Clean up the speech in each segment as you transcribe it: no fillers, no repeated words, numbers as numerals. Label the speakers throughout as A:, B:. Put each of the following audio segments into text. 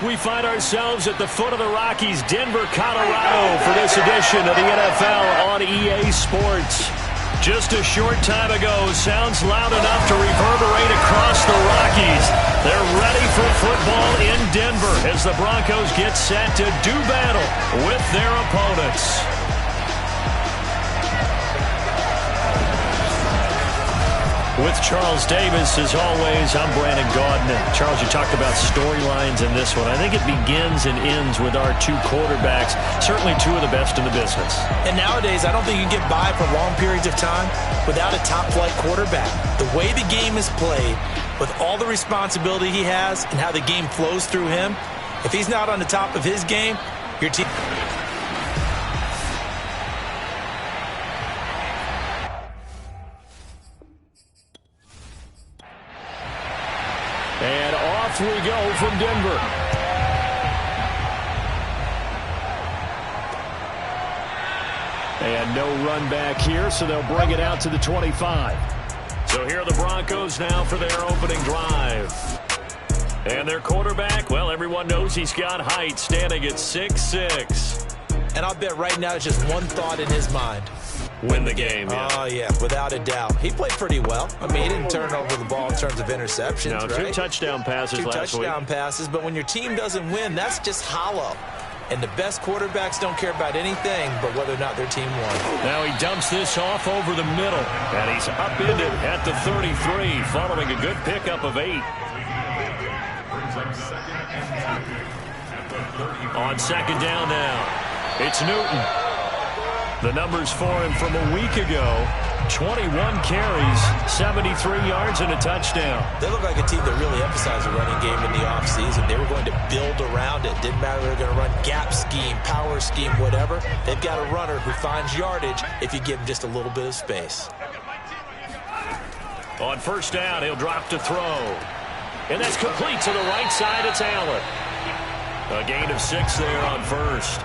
A: We find ourselves at the foot of the Rockies, Denver, Colorado, for this edition of the NFL on EA Sports. Just a short time ago, sounds loud enough to reverberate across the Rockies. They're ready for football in Denver as the Broncos get set to do battle with their opponents. With Charles Davis, as always, I'm Brandon Gaudin. Charles, you talked about storylines in this one. I think it begins and ends with our two quarterbacks, certainly two of the best in the business.
B: And nowadays, I don't think you can get by for long periods of time without a top-flight quarterback. The way the game is played, with all the responsibility he has and how the game flows through him, if he's not on the top of his game, your team...
A: And off we go from Denver. And no run back here, so they'll bring it out to the 25. So here are the Broncos now for their opening drive. And their quarterback, well, everyone knows he's got height, standing at 6'6".
B: And I'll bet right now it's just one thought in his mind.
A: Win the game, yeah.
B: Oh, yeah, without a doubt. He played pretty well. I mean, he didn't turn over the ball in terms of interceptions,
A: no,
B: right?
A: Two touchdown passes last week.
B: 2 touchdown passes, but when your team doesn't win, that's just hollow. And the best quarterbacks don't care about anything but whether or not their team won.
A: Now he dumps this off over the middle, and he's upended at the 33, following a good pickup of 8. On second down now, it's Newton. The numbers for him from a week ago, 21 carries, 73 yards, and a touchdown.
B: They look like a team that really emphasized the running game in the offseason. They were going to build around it. Didn't matter if they were going to run gap scheme, power scheme, whatever. They've got a runner who finds yardage if you give him just a little bit of space.
A: On first down, he'll drop to throw. And that's complete to the right side. It's Allen. A gain of 6 there on first.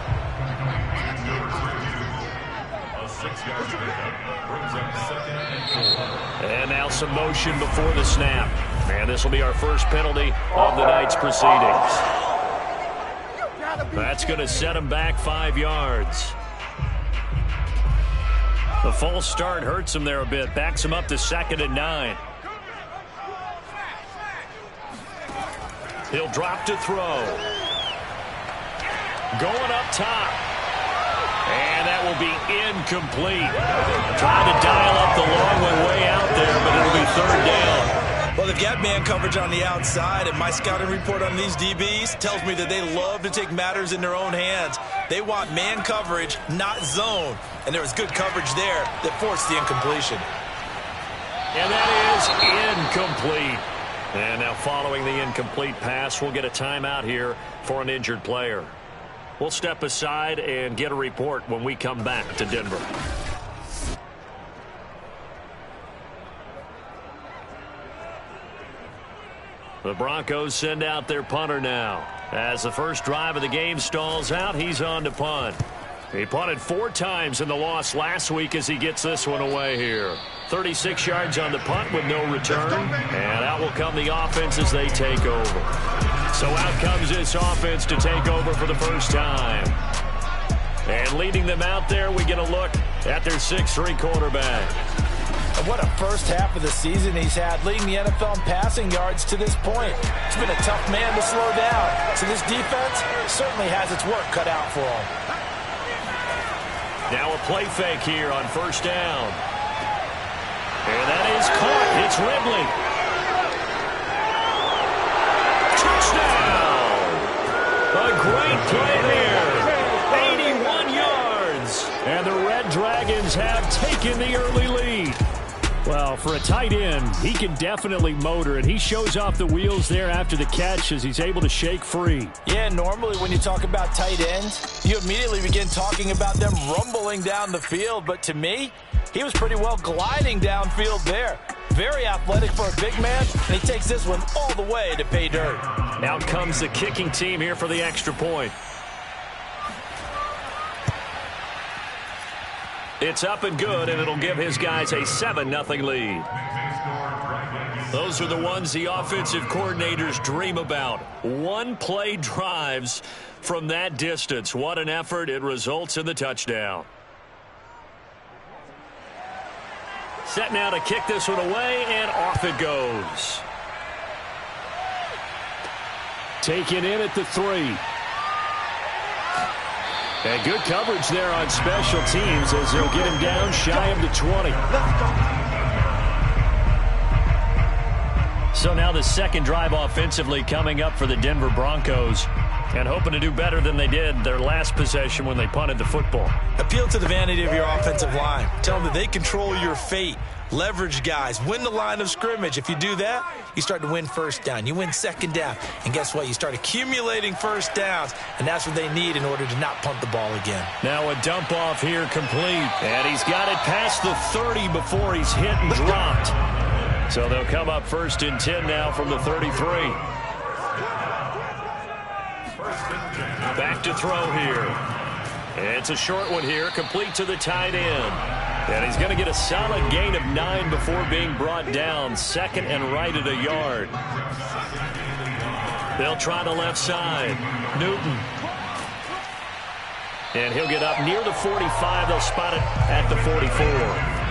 A: And now some motion before the snap. And this will be our first penalty of the night's proceedings. That's going to set him back 5 yards. The false start hurts him there a bit. Backs him up to 2nd and 9. He'll drop to throw. Going up top. And that will be incomplete. Trying to dial up the long one way out there, but it'll be 3rd down.
B: Well, they've got man coverage on the outside, and my scouting report on these DBs tells me that they love to take matters in their own hands. They want man coverage, not zone. And there was good coverage there that forced the incompletion.
A: And that is incomplete. And now following the incomplete pass, we'll get a timeout here for an injured player. We'll step aside and get a report when we come back to Denver. The Broncos send out their punter now. As the first drive of the game stalls out, he's on to punt. He punted 4 times in the loss last week as he gets this one away here. 36 yards on the punt with no return. And out will come the offense as they take over. So out comes this offense to take over for the first time. And leading them out there, we get a look at their 6'3" quarterback.
B: And what a first half of the season he's had, leading the NFL in passing yards to this point. It's been a tough man to slow down. So this defense certainly has its work cut out for him.
A: Now a play fake here on first down. And that is caught. It's Ridley. Touchdown! A great play here. 81 yards. And the Red Dragons have taken the early lead. Well, for a tight end, he can definitely motor it. He shows off the wheels there after the catch as he's able to shake free.
B: Yeah, normally when you talk about tight ends, you immediately begin talking about them rumbling down the field. But to me, he was pretty well gliding downfield there. Very athletic for a big man, and he takes this one all the way to pay dirt.
A: Out comes the kicking team here for the extra point. It's up and good, and it'll give his guys a 7-0 lead. Those are the ones the offensive coordinators dream about. One-play drives from that distance. What an effort. It results in the touchdown. Set now to kick this one away, and off it goes. Taken in at the 3. And good coverage there on special teams as they'll get him down shy of the 20. So now the second drive offensively coming up for the Denver Broncos, and hoping to do better than they did their last possession when they punted the football.
B: Appeal to the vanity of your offensive line. Tell them that they control your fate. Leverage guys. Win the line of scrimmage. If you do that, you start to win first down. You win second down. And guess what? You start accumulating first downs, and that's what they need in order to not punt the ball again.
A: Now a dump off here complete. And he's got it past the 30 before he's hit and dropped. So they'll come up 1st and 10 now from the 33. Back to throw here. It's a short one here, complete to the tight end. And he's going to get a solid gain of 9 before being brought down. 2nd and right at a yard. They'll try the left side. Newton. And he'll get up near the 45. They'll spot it at the 44.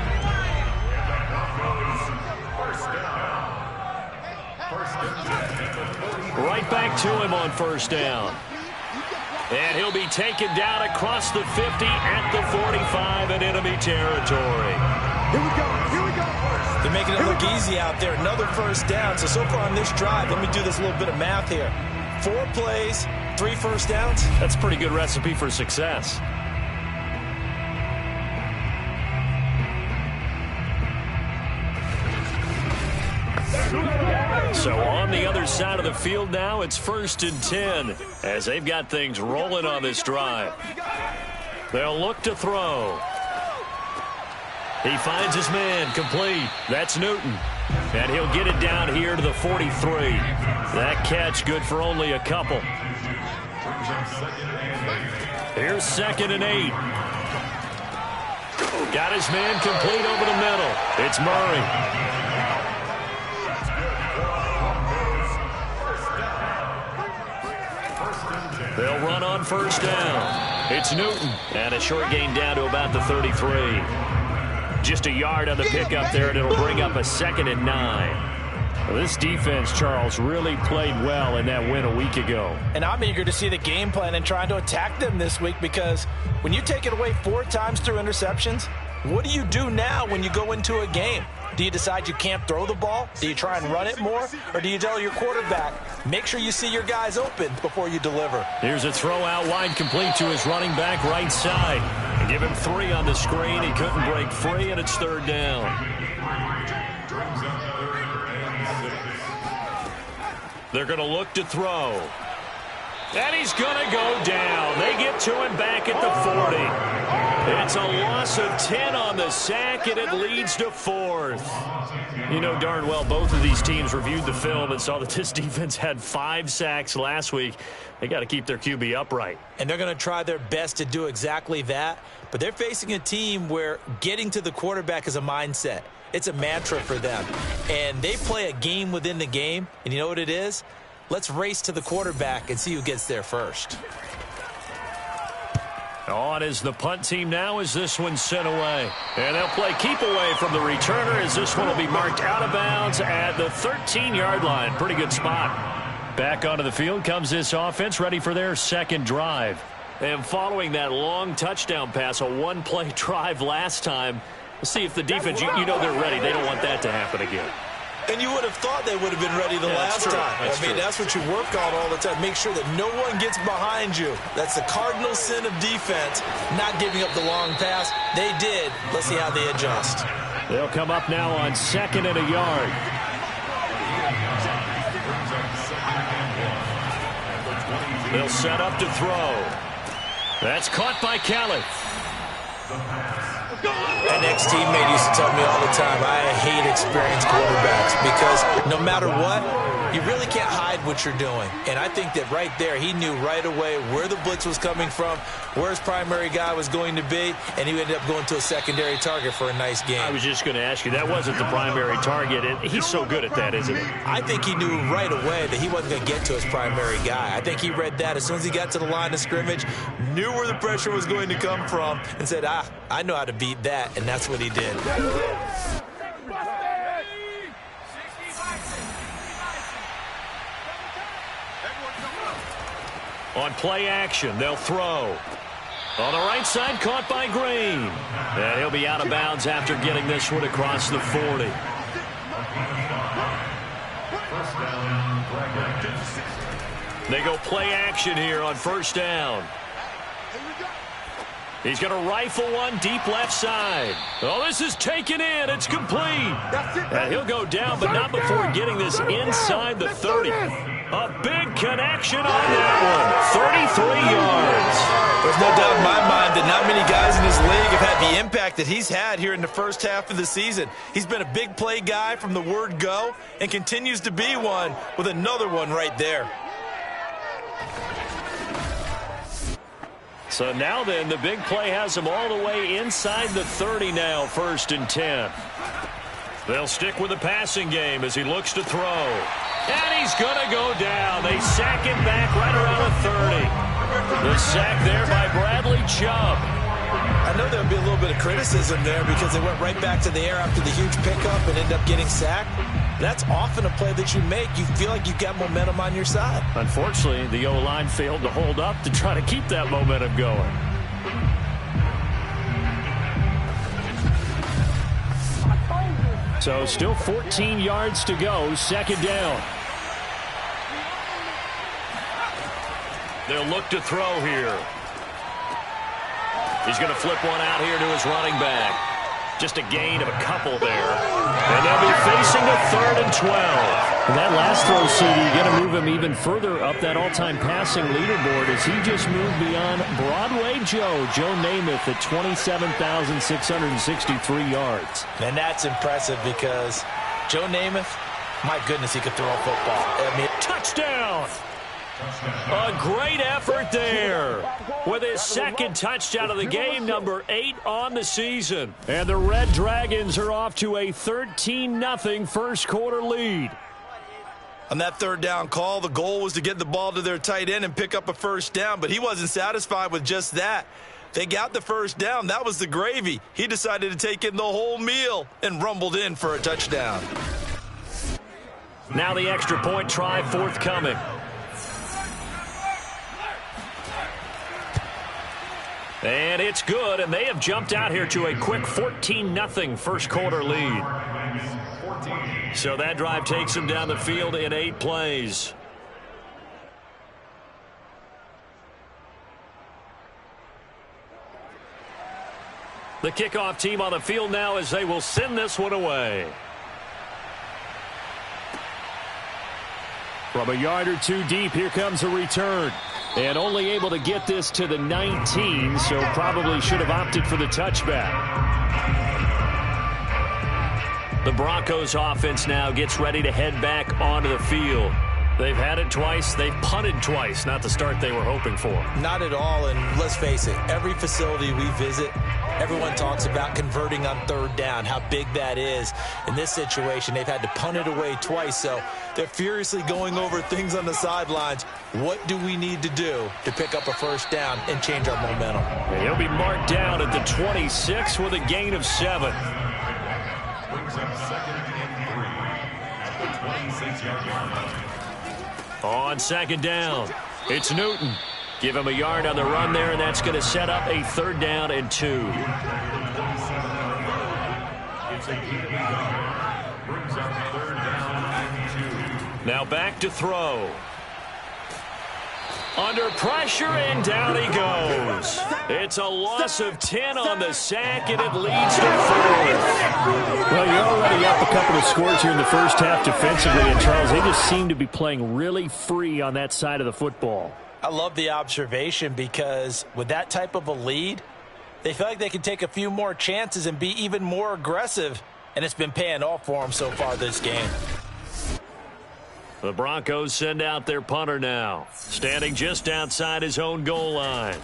A: Right back to him on 1st down. And he'll be taken down across the 50 at the 45 in enemy territory.
C: Here we go.
B: They're making it look easy out there. Another 1st down. So far on this drive, let me do this little bit of math here. 4 plays, 3 first downs.
A: That's a pretty good recipe for success. So on the other side of the field now, it's 1st and 10 as they've got things rolling on this drive. They'll look to throw. He finds his man complete. That's Newton. And he'll get it down here to the 43. That catch good for only a couple. Here's 2nd and 8. Got his man complete over the middle. It's Murray. They'll run on 1st down. It's Newton. And a short gain down to about the 33. Just a yard on the pickup there, and it'll bring up a 2nd and 9. Well, this defense, Charles, really played well in that win a week ago.
B: And I'm eager to see the game plan and trying to attack them this week, because when you take it away 4 times through interceptions, what do you do now when you go into a game? Do you decide you can't throw the ball? Do you try and run it more? Or do you tell your quarterback, make sure you see your guys open before you deliver?
A: Here's a throw out wide complete to his running back right side. And give him 3 on the screen. He couldn't break free, and it's 3rd down. They're going to look to throw. And he's going to go down. They get to him back at the 40. It's a loss of 10 on the sack, and it leads to 4th. You know darn well both of these teams reviewed the film and saw that this defense had 5 sacks last week. They got to keep their QB upright.
B: And they're going to try their best to do exactly that. But they're facing a team where getting to the quarterback is a mindset. It's a mantra for them. And they play a game within the game. And you know what it is? Let's race to the quarterback and see who gets there first.
A: On is the punt team now as this one's sent away. And they'll play keep away from the returner as this one will be marked out of bounds at the 13-yard line. Pretty good spot. Back onto the field comes this offense, ready for their 2nd drive. And following that long touchdown pass, a 1-play drive last time, we'll see if the defense, you know they're ready. They don't want that to happen again.
B: And you would have thought they would have been ready the last time. That's what you work on all the time. Make sure that no one gets behind you. That's the cardinal sin of defense, not giving up the long pass. They did. Let's see how they adjust.
A: They'll come up now on 2nd and a yard. They'll set up to throw. That's caught by Kelly.
B: An ex-teammate used to tell me all the time, I hate experienced quarterbacks because no matter what, You really can't hide what you're doing. And I think that right there, he knew right away where the blitz was coming from, where his primary guy was going to be, and he ended up going to a secondary target for a nice game.
A: I was just going to ask you, that wasn't the primary target. He's so good at that, isn't he?
B: I think he knew right away that he wasn't going to get to his primary guy. I think he read that as soon as he got to the line of scrimmage, knew where the pressure was going to come from, and said, I know how to beat that, and that's what he did.
A: On play action, they'll throw. On the right side, caught by Green. And he'll be out of bounds after getting this one across the 40. They go play action here on first down. He's going to rifle one deep left side. Oh, this is taken in. It's complete. And he'll go down, but not before getting this inside the 30. A big connection on that one. 33 yards.
B: There's no doubt in my mind that not many guys in this league have had the impact that he's had here in the first half of the season. He's been a big play guy from the word go and continues to be one with another one right there.
A: So now then, the big play has him all the way inside the 30 now, 1st and 10. They'll stick with the passing game as he looks to throw. And he's going to go down. They sack him back right around the 30. The sack there by Bradley Chubb.
B: I know there'll be a little bit of criticism there because they went right back to the air after the huge pickup and ended up getting sacked. That's often a play that you make. You feel like you've got momentum on your side.
A: Unfortunately, the O-line failed to hold up to try to keep that momentum going. So still 14 yards to go, 2nd down. They'll look to throw here. He's going to flip one out here to his running back. Just a gain of a couple there. And they'll be facing a 3rd and 12. And that last throw, CD, going to move him even further up that all-time passing leaderboard as he just moved beyond Broadway Joe Namath at 27,663 yards.
B: And that's impressive because Joe Namath, my goodness, he could throw a football. I mean,
A: touchdown! A great effort there with his 2nd touchdown of the game, number 8 on the season. And the Red Dragons are off to a 13-0 first quarter lead.
B: On that 3rd down call, the goal was to get the ball to their tight end and pick up a 1st down, but he wasn't satisfied with just that. They got the 1st down. That was the gravy. He decided to take in the whole meal and rumbled in for a touchdown.
A: Now the extra point try forthcoming. And it's good, and they have jumped out here to a quick 14-0 first quarter lead. So that drive takes them down the field in 8 plays. The kickoff team on the field now as they will send this one away. From a yard or two deep, here comes a return. And only able to get this to the 19, so probably should have opted for the touchback. The Broncos offense now gets ready to head back onto the field. They've had it twice. They've punted twice. Not the start they were hoping for.
B: Not at all, and let's face it, every facility we visit, everyone talks about converting on 3rd down, how big that is. In this situation, they've had to punt it away twice, so they're furiously going over things on the sidelines. What do we need to do to pick up a 1st down and change our momentum?
A: He'll be marked down at the 26 with a gain of 7.
D: Brings up 2nd and 3 at the 26-yard line.
A: On 2nd down, it's Newton. Give him a yard on the run there, and that's going to set up a 3rd down and 2.
D: It's a gain of 1. Brings up 3rd down and 2.
A: Now back to throw. Under pressure, and down he goes. It's a loss of 10 on the sack, and it leads to 4th. Well, you're already up a couple of scores here in the first half defensively, and Charles, they just seem to be playing really free on that side of the football.
B: I love the observation because with that type of a lead, they feel like they can take a few more chances and be even more aggressive, and it's been paying off for them so far this game.
A: The Broncos send out their punter now, standing just outside his own goal line.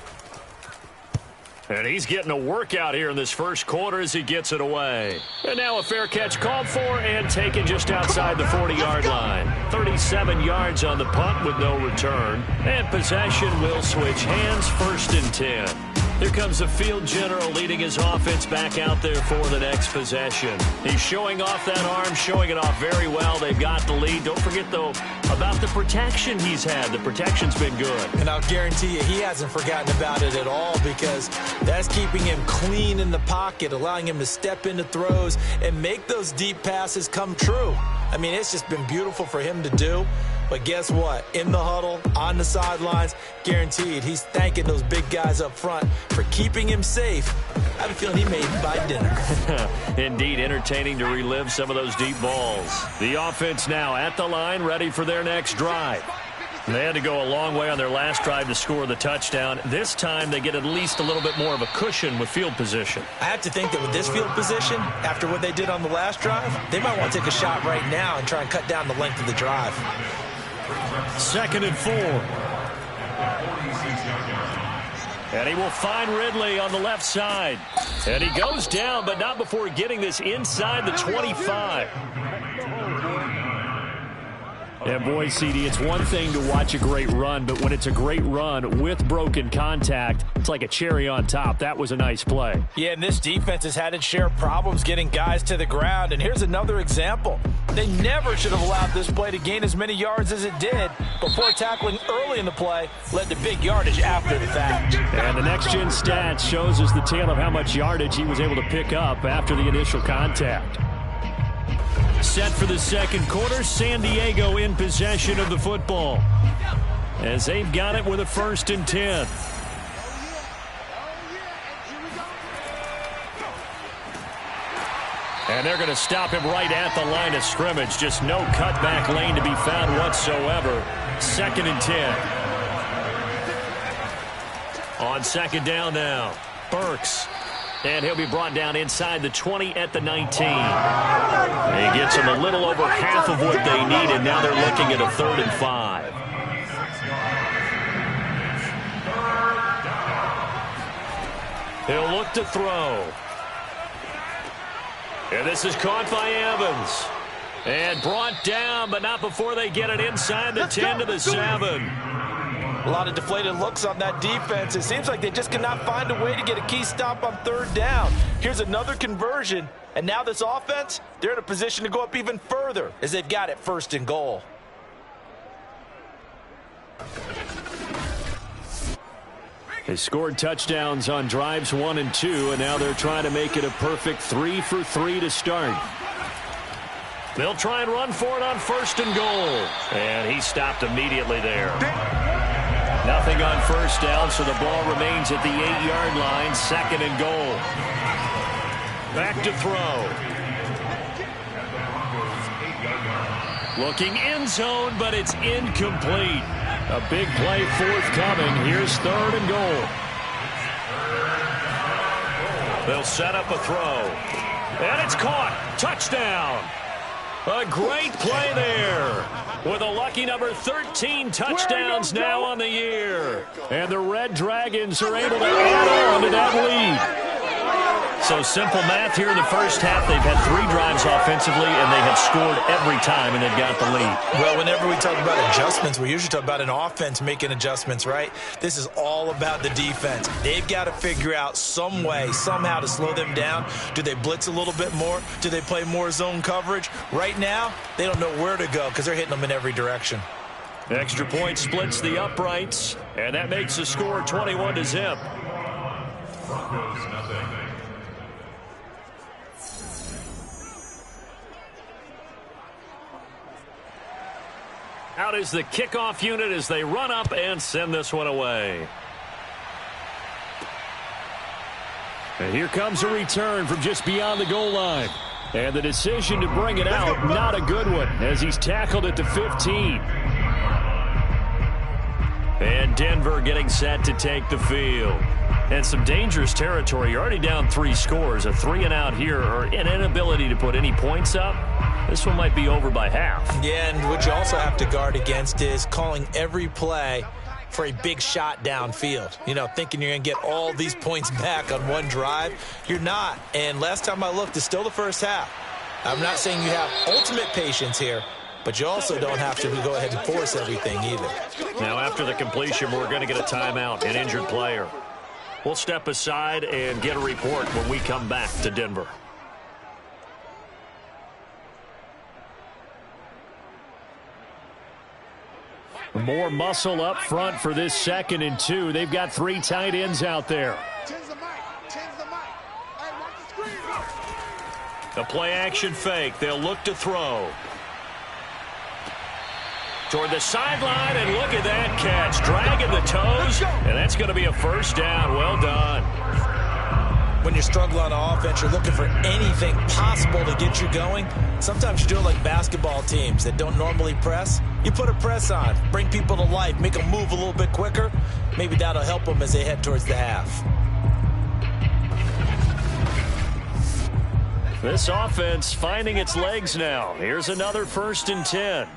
A: And he's getting a workout here in this first quarter as he gets it away. And now a fair catch called for and taken just outside the 40-yard line. 37 yards on the punt with no return. And possession will switch hands, 1st and 10. Here comes the field general leading his offense back out there for the next possession. He's showing off that arm, showing it off very well. They've got the lead. Don't forget, though, about the protection he's had. The protection's been good.
B: And I'll guarantee you he hasn't forgotten about it at all, because that's keeping him clean in the pocket, allowing him to step into throws and make those deep passes come true. I mean, it's just been beautiful for him to do. But guess what? In the huddle, on the sidelines, guaranteed he's thanking those big guys up front for keeping him safe. I have a feeling he may even buy dinner.
A: Indeed, entertaining to relive some of those deep balls. The offense now at the line, ready for their next drive. They had to go a long way on their last drive to score the touchdown. This time they get at least a little bit more of a cushion with field position.
B: I have to think that with this field position, after what they did on the last drive, they might want to take a shot right now and try and cut down the length of the drive.
A: 2nd and 4. And he will find Ridley on the left side. And he goes down, but not before getting this inside the 25. And boy, CD, it's one thing to watch a great run, but when it's a great run with broken contact, it's like a cherry on top. That was a nice play.
B: Yeah, and this defense has had its share of problems getting guys to the ground. And here's another example. They never should have allowed this play to gain as many yards as it did, but poor tackling early in the play led to big yardage after the fact.
A: And the next-gen stats shows us the tale of how much yardage he was able to pick up after the initial contact. Set for the second quarter, San Diego in possession of the football, as they've got it with a 1st and 10. And they're going to stop him right at the line of scrimmage. Just no cutback lane to be found whatsoever. 2nd and 10. On 2nd down now, Burks. And he'll be brought down inside the 20 at the 19. And he gets them a little over half of what they need, and now they're looking at a 3rd and 5. He'll look to throw. And this is caught by Evans. And brought down, but not before they get it inside the 10 to the 7.
B: A lot of deflated looks on that defense. It seems like they just cannot find a way to get a key stop on 3rd down. Here's another conversion, and now this offense, they're in a position to go up even further as they've got it 1st and goal.
A: They scored touchdowns on drives 1 and 2, and now they're trying to make it a perfect 3 for 3 to start. They'll try and run for it on 1st and goal. And he stopped immediately there. Nothing on 1st down, so the ball remains at the 8-yard line. 2nd and goal. Back to throw. Looking end zone, but it's incomplete. A big play forthcoming. Here's 3rd and goal. They'll set up a throw. And it's caught. Touchdown. A great play there. With a lucky number 13 touchdowns now on the year. And the Red Dragons are able to add on to that lead. So simple math here in the first half. They've had 3 drives offensively, and they have scored every time, and they've got the lead.
B: Well, whenever we talk about adjustments, we usually talk about an offense making adjustments, right? This is all about the defense. They've got to figure out some way, somehow to slow them down. Do they blitz a little bit more? Do they play more zone coverage? Right now, they don't know where to go because they're hitting them in every direction.
A: Extra point splits the uprights, and that makes the score 21-0.
D: Broncos nothing.
A: Out is the kickoff unit as they run up and send this one away. And here comes a return from just beyond the goal line. And the decision to bring it out, not a good one, as he's tackled at the 15. And Denver getting set to take the field. And some dangerous territory. You're already down 3 scores. A 3-and-out here, or an inability to put any points up. This one might be over by half.
B: Yeah, and what you also have to guard against is calling every play for a big shot downfield. You know, thinking you're going to get all these points back on one drive. You're not. And last time I looked, it's still the first half. I'm not saying you have ultimate patience here, but you also don't have to go ahead and force everything either.
A: Now, after the completion, we're going to get a timeout, an injured player. We'll step aside and get a report when we come back to Denver. More muscle up front for this 2nd and 2. They've got 3 tight ends out there. A play-action fake. They'll look to throw. Toward the sideline, and look at that catch. Dragging the toes, and that's going to be a first down. Well done.
B: When you struggle on offense, you're looking for anything possible to get you going. Sometimes you do it like basketball teams that don't normally press. You put a press on, bring people to life, make them move a little bit quicker. Maybe that'll help them as they head towards the half.
A: This offense finding its legs now. Here's another 1st and 10.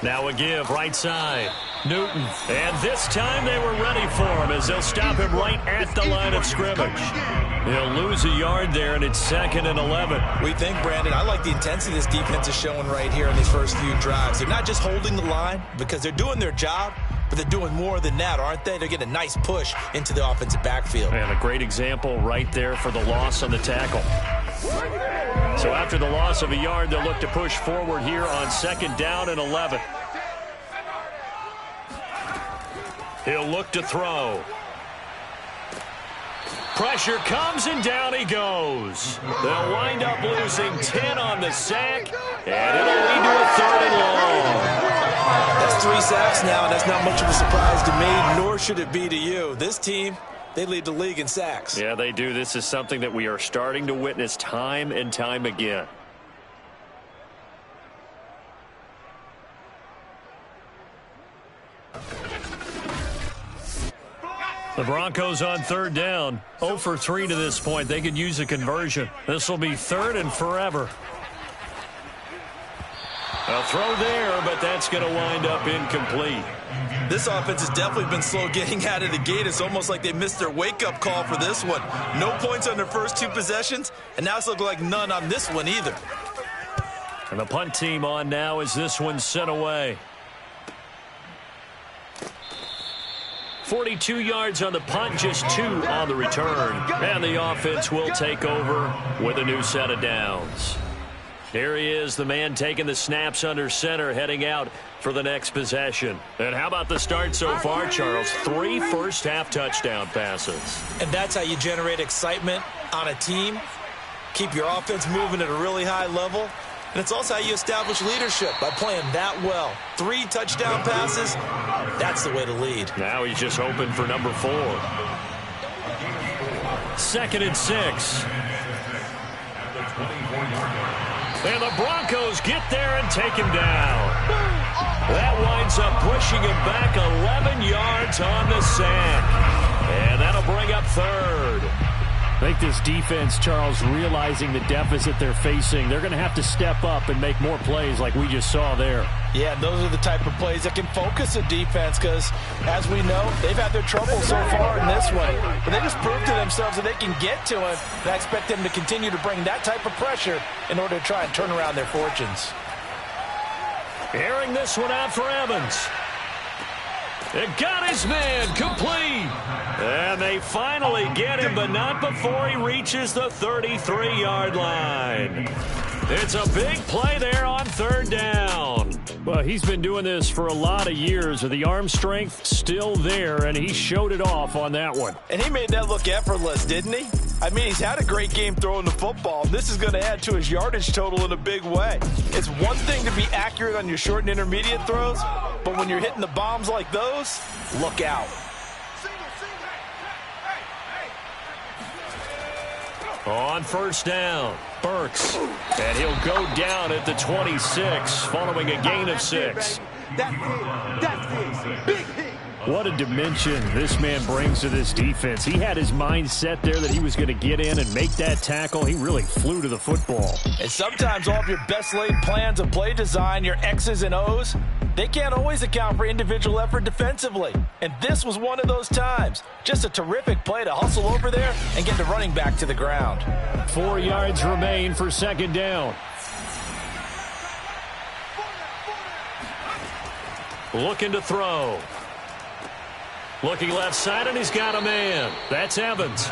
A: Now a give, right side. Newton. And this time they were ready for him as they'll stop him right at the line of scrimmage. He'll lose a yard there, and it's 2nd and 11.
B: We think, Brandon, I like the intensity this defense is showing right here in these first few drives. They're not just holding the line because they're doing their job, but they're doing more than that, aren't they? They're getting a nice push into the offensive backfield.
A: And a great example right there for the loss on the tackle. So after the loss of a yard, they'll look to push forward here on 2nd down and 11. He'll look to throw. Pressure comes, and down he goes. They'll wind up losing 10 on the sack, and it'll lead to a 3rd and long.
B: That's 3 sacks now, and that's not much of a surprise to me, nor should it be to you. This team, they lead the league in sacks.
A: Yeah, they do. This is something that we are starting to witness time and time again. The Broncos on 3rd down. 0 for 3 to this point. They could use a conversion. This will be 3rd and forever. A throw there, but that's going to wind up incomplete.
B: This offense has definitely been slow getting out of the gate. It's almost like they missed their wake-up call for this one. No points on their first 2 possessions, and now it's looking like none on this one either.
A: And the punt team on now as this one's sent away. 42 yards on the punt, just 2 on the return. And the offense will take over with a new set of downs. Here he is, the man taking the snaps under center, heading out for the next possession. And how about the start so far, Charles? 3 first-half touchdown passes.
B: And that's how you generate excitement on a team. Keep your offense moving at a really high level. And it's also how you establish leadership, by playing that well. 3 touchdown passes, that's the way to lead.
A: Now he's just hoping for number 4. 2nd and 6. And the Broncos get there and take him down. That winds up pushing him back 11 yards on the sack. And that'll bring up 3rd.
E: I think this defense, Charles, realizing the deficit they're facing, they're going to have to step up and make more plays like we just saw there.
B: Yeah, those are the type of plays that can focus a defense because, as we know, they've had their trouble so far in this one. But they just proved to themselves that they can get to him, and I expect them to continue to bring that type of pressure in order to try and turn around their fortunes.
A: Airing this one out for Evans. It got his man complete. And they finally get him, but not before he reaches the 33-yard line. It's a big play there on 3rd down.
E: Well, he's been doing this for a lot of years, with the arm strength still there, and he showed it off on that one.
B: And he made that look effortless, didn't he? I mean, he's had a great game throwing the football. This is going to add to his yardage total in a big way. It's one thing to be accurate on your short and intermediate throws, but when you're hitting the bombs like those, look out.
A: On 1st down, Burks. And he'll go down at the 26 following a gain of 6.
C: That's it. Big hit.
E: What a dimension this man brings to this defense. He had his mind set there that he was going to get in and make that tackle. He really flew to the football.
B: And sometimes all of your best laid plans of play design, your X's and O's, they can't always account for individual effort defensively. And this was one of those times. Just a terrific play to hustle over there and get the running back to the ground.
E: 4 yards remain for second down.
A: Looking to throw. Looking left side, and he's got a man. That's Evans.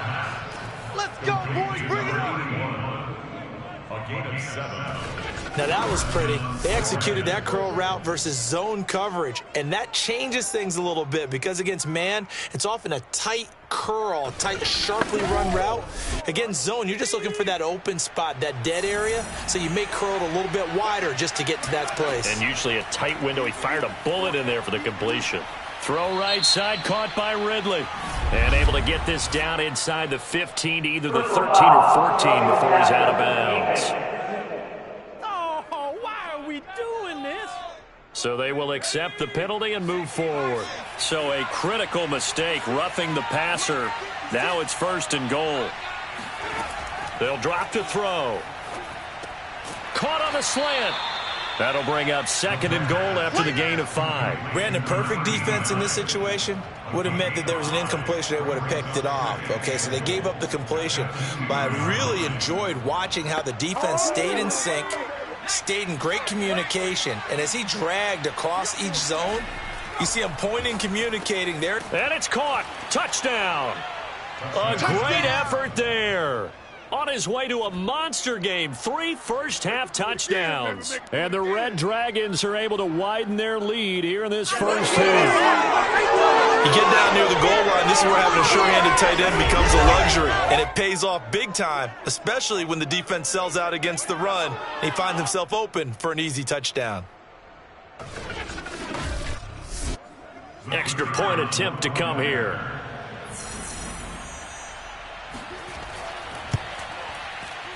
C: Let's go, boys. Bring it on.
D: A gain of 7.
B: Now that was pretty. They executed that curl route versus zone coverage, and that changes things a little bit because against man, it's often a tight curl, tight, sharply run route. Against zone, you're just looking for that open spot, that dead area, so you may curl it a little bit wider just to get to that place.
A: And usually a tight window. He fired a bullet in there for the completion. Throw right side, caught by Ridley. And able to get this down inside the 15 to either the 13 or 14 before he's out of bounds.
C: Oh, why are we doing this?
A: So they will accept the penalty and move forward. So a critical mistake, roughing the passer. Now it's 1st and goal. They'll drop to throw. Caught on the slant. That'll bring up 2nd and goal after the gain of 5.
B: Brandon, perfect defense in this situation would have meant that there was an incompletion. They would have picked it off. Okay, so they gave up the completion. But I really enjoyed watching how the defense stayed in sync, stayed in great communication. And as he dragged across each zone, you see him pointing, communicating there.
A: And it's caught. Touchdown. A great effort there. On his way to a monster game, 3 first-half touchdowns. And the Red Dragons are able to widen their lead here in this first half.
B: You get down near the goal line, this is where having a sure-handed tight end becomes a luxury. And it pays off big time, especially when the defense sells out against the run. He finds himself open for an easy touchdown.
A: Extra point attempt to come here.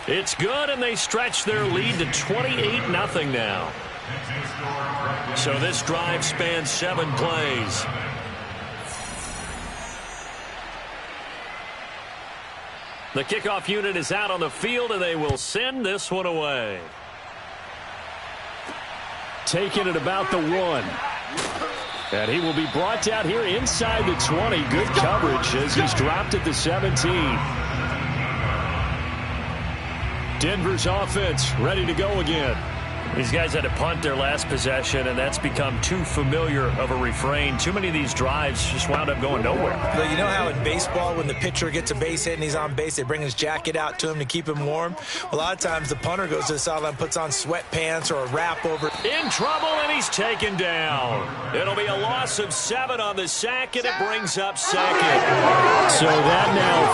A: It's good, and they stretch their lead to 28-0 now. So this drive spans 7 plays. The kickoff unit is out on the field, and they will send this one away.
E: Taking it about the 1. And he will be brought down here inside the 20. Good coverage as he's dropped at the 17. Denver's offense ready to go again.
A: These guys had to punt their last possession, and that's become too familiar of a refrain. Too many of these drives just wound up going nowhere.
B: But you know how in baseball, when the pitcher gets a base hit and he's on base, they bring his jacket out to him to keep him warm? A lot of times the punter goes to the sideline, puts on sweatpants or a wrap over.
A: In trouble, and he's taken down. It'll be a loss of 7 on the sack, and it brings up 2nd.
E: So that now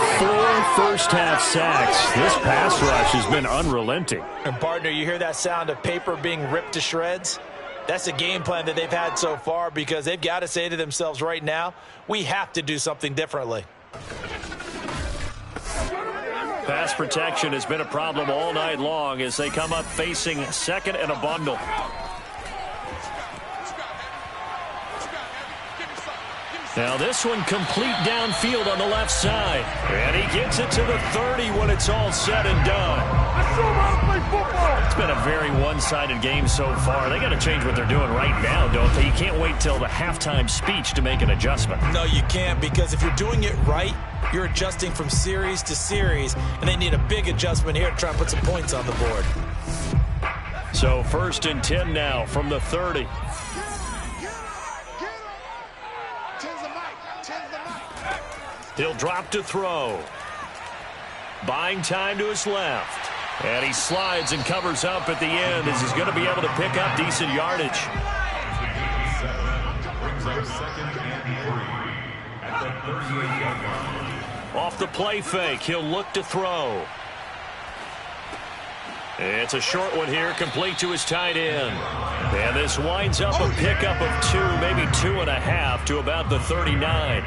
E: 4 first-half sacks. This pass rush has been unrelenting.
B: And, partner, you hear that sound of paper being ripped to shreds? That's the game plan that they've had so far because they've got to say to themselves right now, we have to do something differently.
A: Pass protection has been a problem all night long as they come up facing 2nd and a bundle. Now this one complete downfield on the left side. And he gets it to the 30 when it's all said and done. It's been a very one-sided game so far. They got to change what they're doing right now, don't they? You can't wait till the halftime speech to make an adjustment.
B: No, you can't, because if you're doing it right, you're adjusting from series to series, and they need a big adjustment here to try and put some points on the board.
A: So 1st and 10 now from the 30. He'll drop to throw. Buying time to his left. And he slides and covers up at the end as he's going to be able to pick up decent yardage. Off the play fake, he'll look to throw. It's a short one here, complete to his tight end. And this winds up a pickup of 2, maybe 2.5 to about the 39.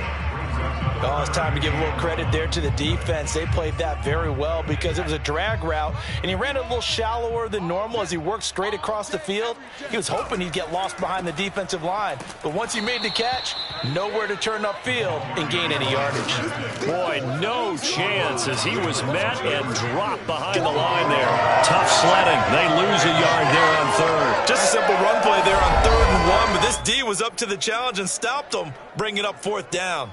B: Oh, it's time to give a little credit there to the defense. They played that very well because it was a drag route, and he ran it a little shallower than normal as he worked straight across the field. He was hoping he'd get lost behind the defensive line, but once he made the catch, nowhere to turn upfield and gain any yardage.
A: Boy, no chance as he was met and dropped behind the line there. Tough sledding. They lose a yard there on third.
B: Just a simple run play there on 3rd and 1, but this D was up to the challenge and stopped him, bringing up 4th down.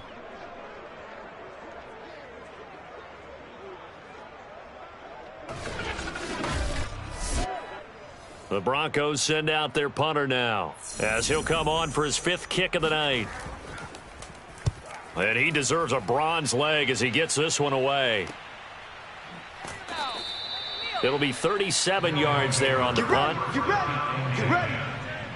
A: The Broncos send out their punter now as he'll come on for his 5th kick of the night. And he deserves a bronze leg as he gets this one away. It'll be 37 yards there on the punt.
C: Get ready.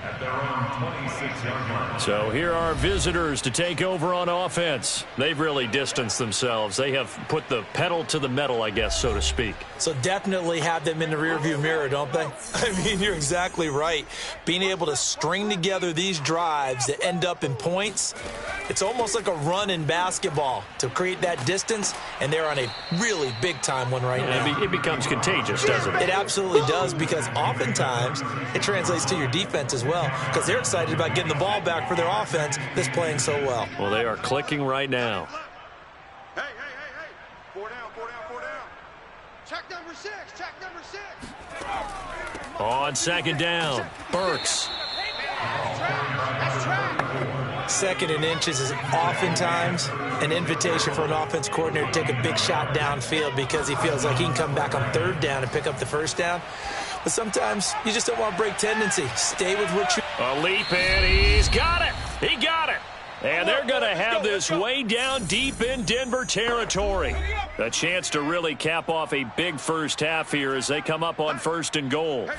D: At their own 26-yard line.
A: So here are visitors to take over on offense. They've really distanced themselves. They have put the pedal to the metal, I guess, so to speak.
B: So definitely have them in the rearview mirror, don't they? I mean, you're exactly right. Being able to string together these drives that end up in points, it's almost like a run in basketball to create that distance, and they're on a really big-time one right now.
A: It becomes contagious, doesn't it?
B: It absolutely does, because oftentimes it translates to your defense as well, because they're excited about getting the ball back for their offense that's playing so well.
A: Well, they are clicking right now.
C: Hey. 4 down. Check number 6.
A: On 2nd down, Burks.
C: That's track.
B: 2nd and inches is oftentimes an invitation for an offense coordinator to take a big shot downfield because he feels like he can come back on 3rd down and pick up the 1st down. But sometimes you just don't want to break tendency. Stay with what you...
A: A leap in. He's got it. He got it. And they're going to have this way down deep in Denver territory. A chance to really cap off a big first half here as they come up on 1st and goal.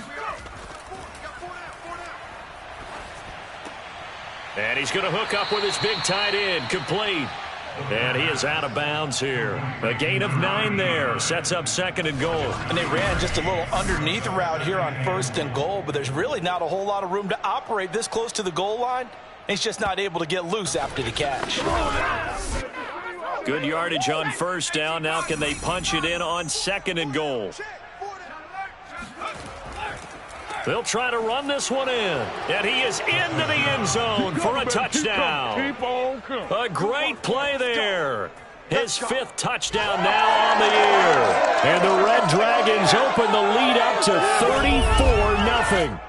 A: And he's going to hook up with his big tight end, complete. And he is out of bounds here. A gain of 9 there. Sets up 2nd and goal.
B: And they ran just a little underneath route here on 1st and goal, but there's really not a whole lot of room to operate this close to the goal line. He's just not able to get loose after the catch.
A: Good yardage on 1st down. Now can they punch it in on 2nd and goal? They'll try to run this one in. And he is into the end zone for a touchdown. A great play there. His 5th touchdown now on the year. And the Red Dragons open the lead up to 34-0.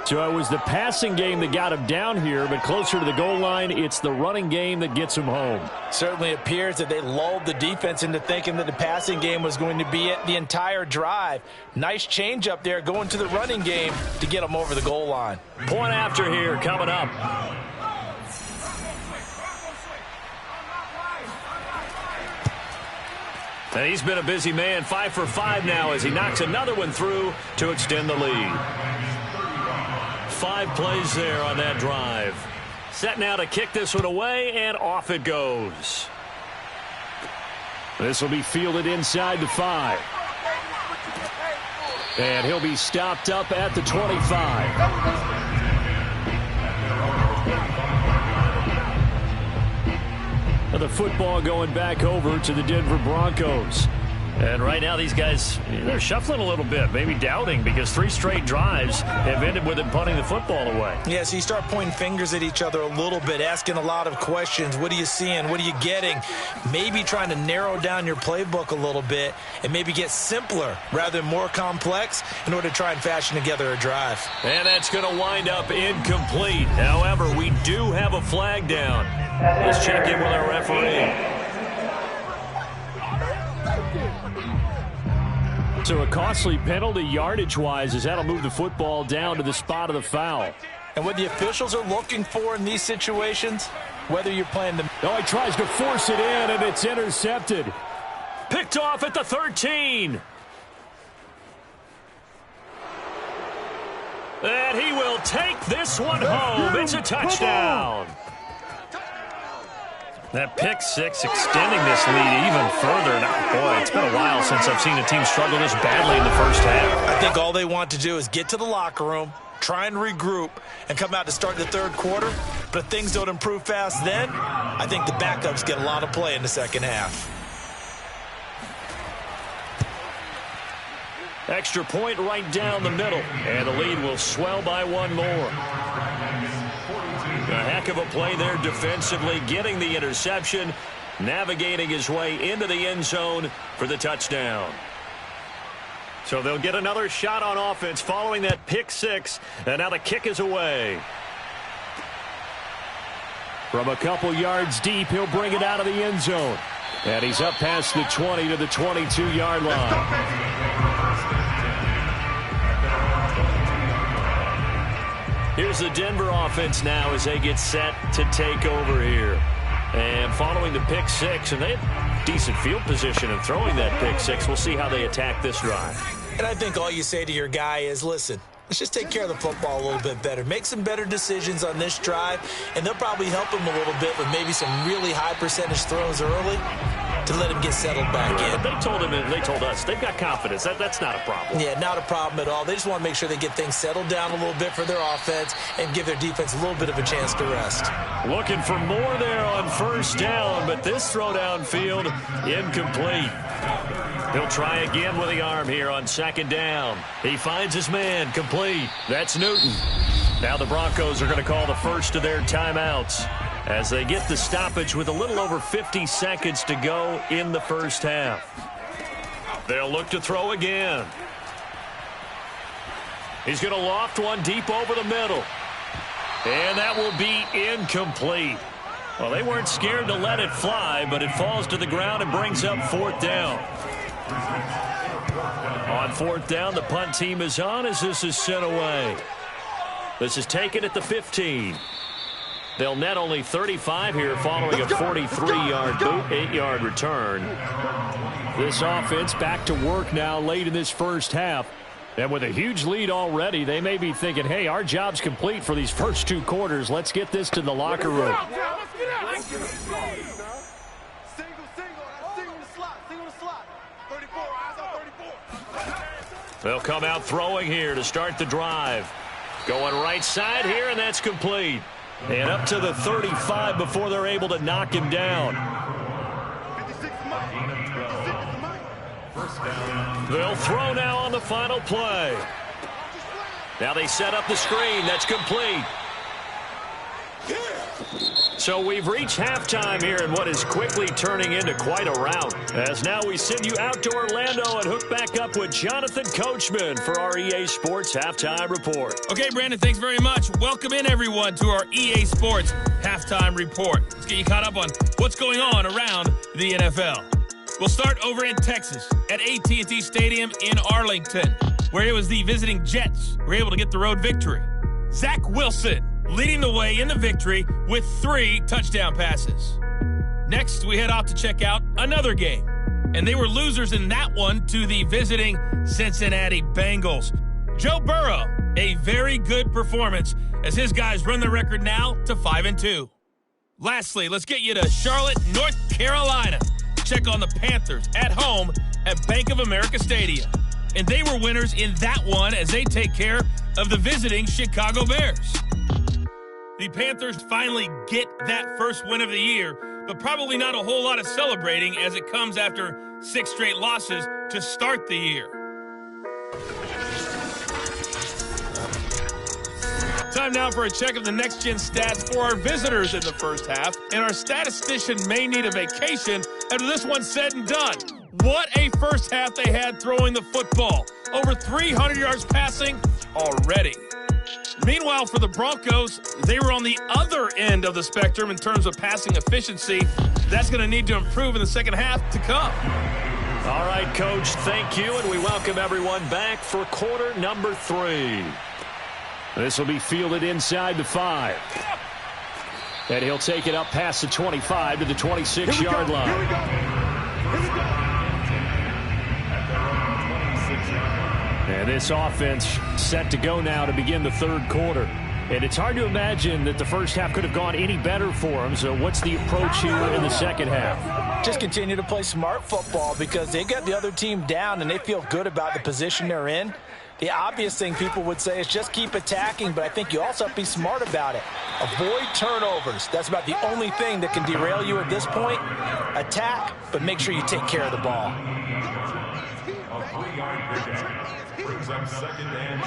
A: So it was the passing game that got him down here, but closer to the goal line, it's the running game that gets him home.
B: Certainly appears that they lulled the defense into thinking that the passing game was going to be it the entire drive. Nice change up there going to the running game to get them over the goal line.
A: Point after here coming up. And he's been a busy man, 5 for 5 now as he knocks another one through to extend the lead. 5 plays there on that drive. Set now to kick this one away, and off it goes. This will be fielded inside the 5. And he'll be stopped up at the 25. The football going back over to the Denver Broncos. And right now these guys, they're shuffling a little bit, maybe doubting, because 3 straight drives have ended with them punting the football away.
B: Yeah, so you start pointing fingers at each other a little bit, asking a lot of questions. What are you seeing? What are you getting? Maybe trying to narrow down your playbook a little bit and maybe get simpler rather than more complex in order to try and fashion together a drive.
A: And that's going to wind up incomplete. However, we do have a flag down. Let's check in with our referee. So a costly penalty yardage-wise as that'll move the football down to the spot of the foul.
B: And what the officials are looking for in these situations, whether you're playing the...
E: Oh, he tries to force it in, and it's intercepted.
A: Picked off at the 13. And he will take this one home. It's a touchdown. That pick 6 extending this lead even further. Now, boy, it's been a while since I've seen a team struggle this badly in the first half.
B: I think all they want to do is get to the locker room, try and regroup, and come out to start the 3rd quarter. But if things don't improve fast then, I I think the backups get a lot of play in the second half.
A: Extra point right down the middle, and the lead will swell by one more. A heck of a play there defensively, getting the interception, navigating his way into the end zone for the touchdown. So they'll get another shot on offense following that pick six, and now the kick is away.
E: From a couple yards deep, he'll bring it out of the end zone. And he's up past the 20 to the 22-yard line.
A: Here's the Denver offense now as they get set to take over here. And following the pick six, and they had decent field position in throwing that pick six. We'll see how they attack this drive.
B: And I think all you say to your guy is, listen, let's just take care of the football a little bit better. Make some better decisions on this drive, and they'll probably help him a little bit with maybe some really high percentage throws early to let him get settled back in.
A: But they told us they've got confidence. That's not a problem.
B: Yeah, not a problem at all. They just want to make sure they get things settled down a little bit for their offense and give their defense a little bit of a chance to rest.
A: Looking for more there on first down, but this throw downfield incomplete. He'll try again with the arm here on second down. He finds his man, complete. That's Newton. Now the Broncos are going to call the first of their timeouts as they get the stoppage with a little over 50 seconds to go in the first half. They'll look to throw again. He's going to loft one deep over the middle. And that will be incomplete. Well, they weren't scared to let it fly, but it falls to the ground and brings up fourth down. On fourth down, the punt team is on as this is sent away. This is taken at the 15. They'll net only 35 here following a 43-yard boot, 8-yard return.
E: This offense back to work now late in this first half. And with a huge lead already, they may be thinking, hey, our job's complete for these first two quarters. Let's get this to the locker room.
A: They'll come out throwing here to start the drive. Going right side here, and that's complete. And up to the 35 before they're able to knock him down. They'll throw now on the final play. Now they set up the screen. That's complete. So we've reached halftime here in what is quickly turning into quite a rout. As now we send you out to Orlando and hook back up with Jonathan Coachman for our EA Sports Halftime Report.
F: Okay, Brandon, thanks very much. Welcome in, everyone, to our EA Sports Halftime Report. Let's get you caught up on what's going on around the NFL. We'll start over in Texas at AT&T Stadium in Arlington, where it was the visiting Jets who were able to get the road victory. Zach Wilson leading the way in the victory with 3 touchdown passes. Next, we head off to check out another game, and they were losers in that one to the visiting Cincinnati Bengals. Joe Burrow, a very good performance as his guys run the record now to 5-2. Lastly, let's get you to Charlotte, North Carolina. Check on the Panthers at home at Bank of America Stadium. And they were winners in that one as they take care of the visiting Chicago Bears. The Panthers finally get that first win of the year, but probably not a whole lot of celebrating as it comes after 6 straight losses to start the year. Time now for a check of the next-gen stats for our visitors in the first half, and our statistician may need a vacation after this one's said and done. What a first half they had throwing the football. Over 300 yards passing already. Meanwhile, for the Broncos, they were on the other end of the spectrum in terms of passing efficiency. That's going to need to improve in the second half to come.
A: All right, Coach, thank you, and we welcome everyone back for quarter number 3.
E: This will be fielded inside the 5. And he'll take it up past the 25 to the 26-yard line.
C: Here we go.
E: And this offense set to go now to begin the third quarter. And it's hard to imagine that the first half could have gone any better for them. So what's the approach here in the second half?
B: Just continue to play smart football because they got the other team down and they feel good about the position they're in. The obvious thing people would say is just keep attacking, but I think you also have to be smart about it. Avoid turnovers. That's about the only thing that can derail you at this point. Attack, but make sure you take care of the ball.
D: A 3-yard pickup brings up 2nd and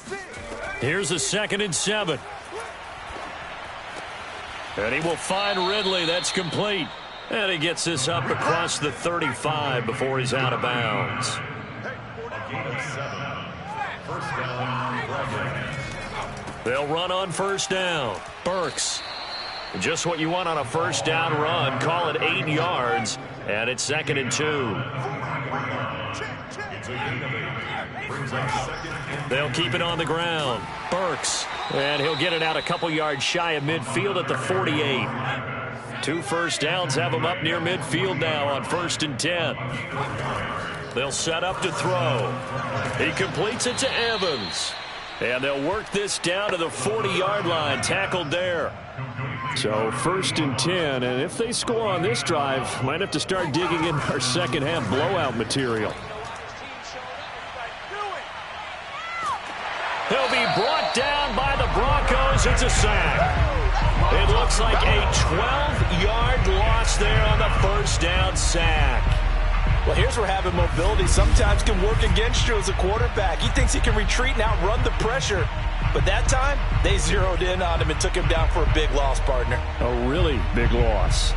D: 7.
A: Here's a 2nd and 7. And he will find Ridley. That's complete. And he gets this up across the 35 before he's out of bounds.
D: A gain of 7. First down, Dragons.
A: They'll run on first down. Burks. Just what you want on a first down run. Call it 8 yards. And it's 2nd and 2.
D: It's a gain of 8. Brings up 2nd and
A: They'll keep it on the ground. Burks. And he'll get it out a couple yards shy of midfield at the 48. 2 first downs have him up near midfield now on 1st and 10. They'll set up to throw. He completes it to Evans. And they'll work this down to the 40-yard line. Tackled there.
E: So 1st and 10, and if they score on this drive, might have to start digging in our second half blowout material.
A: He'll be brought down by the Broncos. It's a sack. It looks like a 12-yard loss there on the first down sack.
B: Well, here's where having mobility sometimes can work against you as a quarterback. He thinks he can retreat and outrun the pressure. But that time, they zeroed in on him and took him down for a big loss, partner.
E: A really big loss.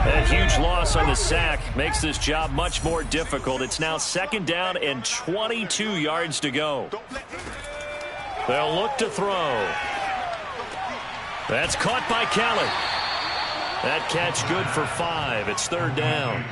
A: A huge loss on the sack makes this job much more difficult. It's now 2nd down and 22 yards to go. They'll look to throw. That's caught by Kelly. That catch good for 5. It's 3rd down.